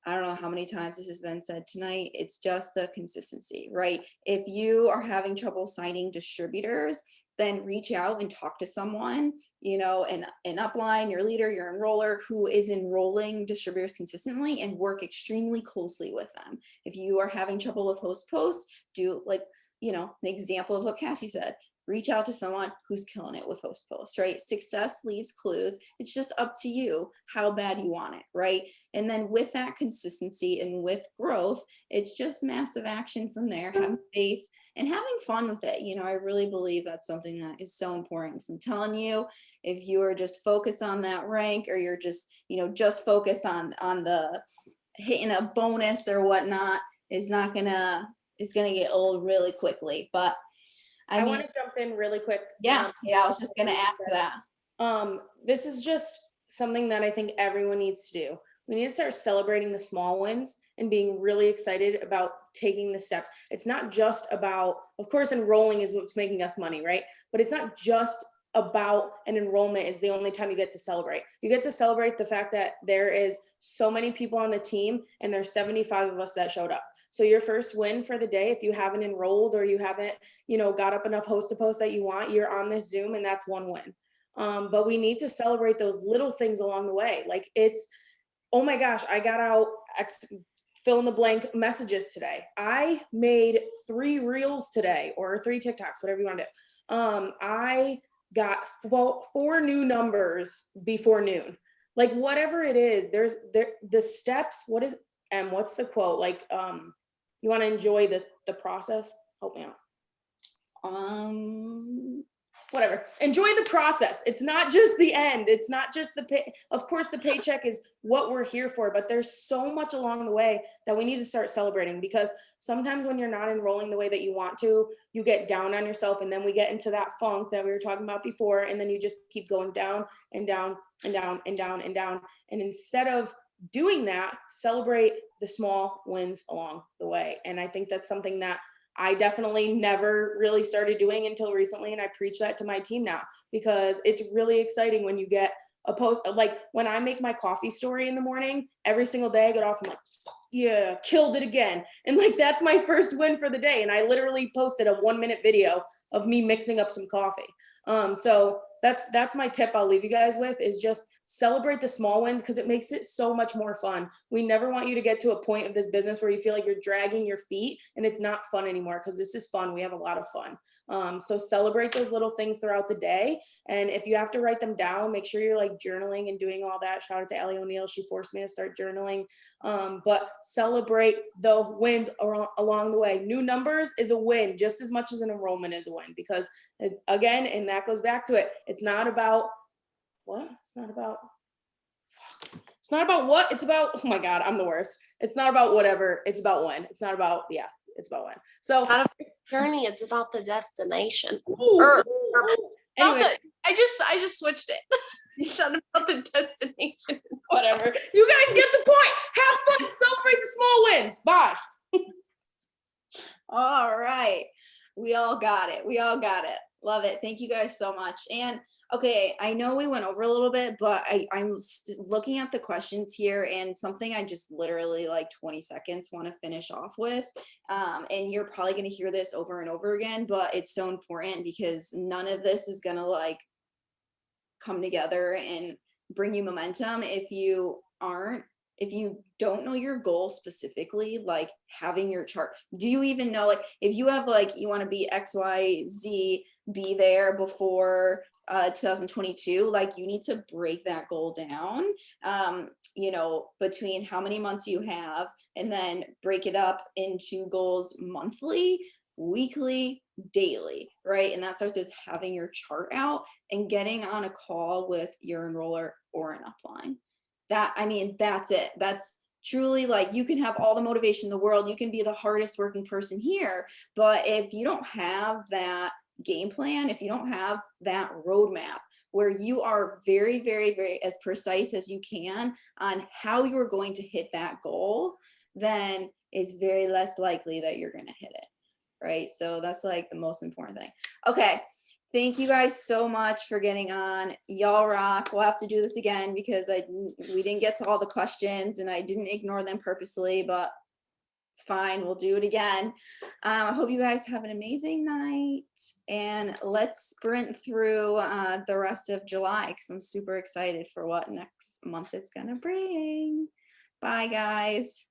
I don't know how many times this has been said tonight. It's just the consistency, right? If you are having trouble signing distributors, then reach out and talk to someone, an upline, your leader, your enroller who is enrolling distributors consistently, and work extremely closely with them. If you are having trouble with host post, do like, an example of what Cassie said. Reach out to someone who's killing it with host posts, right? Success leaves clues. It's just up to you how bad you want it, right? And then with that consistency and with growth, it's just massive action from there, having faith and having fun with it. I really believe that's something that is so important. Because I'm telling you, if you are just focused on that rank, or you're just, just focused on the hitting a bonus or whatnot, is gonna get old really quickly. But I want to jump in really quick. Yeah, I was just gonna ask that. This is just something that I think everyone needs to do. We need to start celebrating the small wins and being really excited about taking the steps. It's not just about, of course, enrolling is what's making us money, right? But it's not just about an enrollment is the only time you get to celebrate. You get to celebrate the fact that there is so many people on the team and there's 75 of us that showed up. So your first win for the day, if you haven't enrolled or you haven't, got up enough host to post that you want, you're on this Zoom and that's one win. But we need to celebrate those little things along the way. Like it's, oh my gosh, I got out fill in the blank messages today. I made 3 reels today or 3 TikToks, whatever you want to do. I got 4 new numbers before noon. Like whatever it is, there's the steps. What's the quote? Like, you want to enjoy the process. Help me out. Whatever. Enjoy the process. It's not just the end. It's not just the pay. Of course, the paycheck is what we're here for, but there's so much along the way that we need to start celebrating, because sometimes when you're not enrolling the way that you want to, you get down on yourself, and then we get into that funk that we were talking about before, and then you just keep going down and down and down and down and down. And instead of doing that, celebrate the small wins along the way. And I think that's something that I definitely never really started doing until recently. And I preach that to my team now, because it's really exciting when you get a post. Like when I make my coffee story in the morning, every single day I get off, I'm like, yeah, killed it again. And like, that's my first win for the day. And I literally posted a 1-minute video of me mixing up some coffee. So that's my tip I'll leave you guys with, is just celebrate the small wins, because it makes it so much more fun. We never want you to get to a point of this business where you feel like you're dragging your feet and it's not fun anymore, because this is fun. We have a lot of fun. So celebrate those little things throughout the day. And if you have to write them down, make sure you're like journaling and doing all that. Shout out to Ellie O'Neill. She forced me to start journaling. But celebrate the wins along the way. New numbers is a win just as much as an enrollment is a win, because again, and that goes back to it. It's not about what? It's not about what? It's about, oh my God, I'm the worst. It's not about whatever. It's about when. It's not about, yeah, it's about when. So Not about the journey, it's about the destination. ooh, Anyway. anyway, I just switched it. It's not about the destination. whatever. You guys get the point. Have fun. Celebrate the small wins. Bye. All right. We all got it. Love it. Thank you guys so much. And okay, I know we went over a little bit, but I'm looking at the questions here, and something I just literally like 20 seconds want to finish off with. And you're probably going to hear this over and over again, but it's so important, because none of this is going to like come together and bring you momentum if you don't know your goal specifically, like having your chart. Do you even know, like, if you have like, you want to be XYZ, be there before 2022, like you need to break that goal down, between how many months you have, and then break it up into goals monthly, weekly, daily, right? And that starts with having your chart out and getting on a call with your enroller or an upline. That's it. That's truly, like, you can have all the motivation in the world. You can be the hardest working person here, but if you don't have that game plan, if you don't have that roadmap where you are very, very, very as precise as you can on how you're going to hit that goal, then it's very less likely that you're going to hit it. right? So that's like the most important thing. Okay. Thank you guys so much for getting on. Y'all rock. We'll have to do this again because we didn't get to all the questions and I didn't ignore them purposely, but it's fine. We'll do it again. I hope you guys have an amazing night and let's sprint through the rest of July because I'm super excited for what next month is gonna bring. Bye, guys.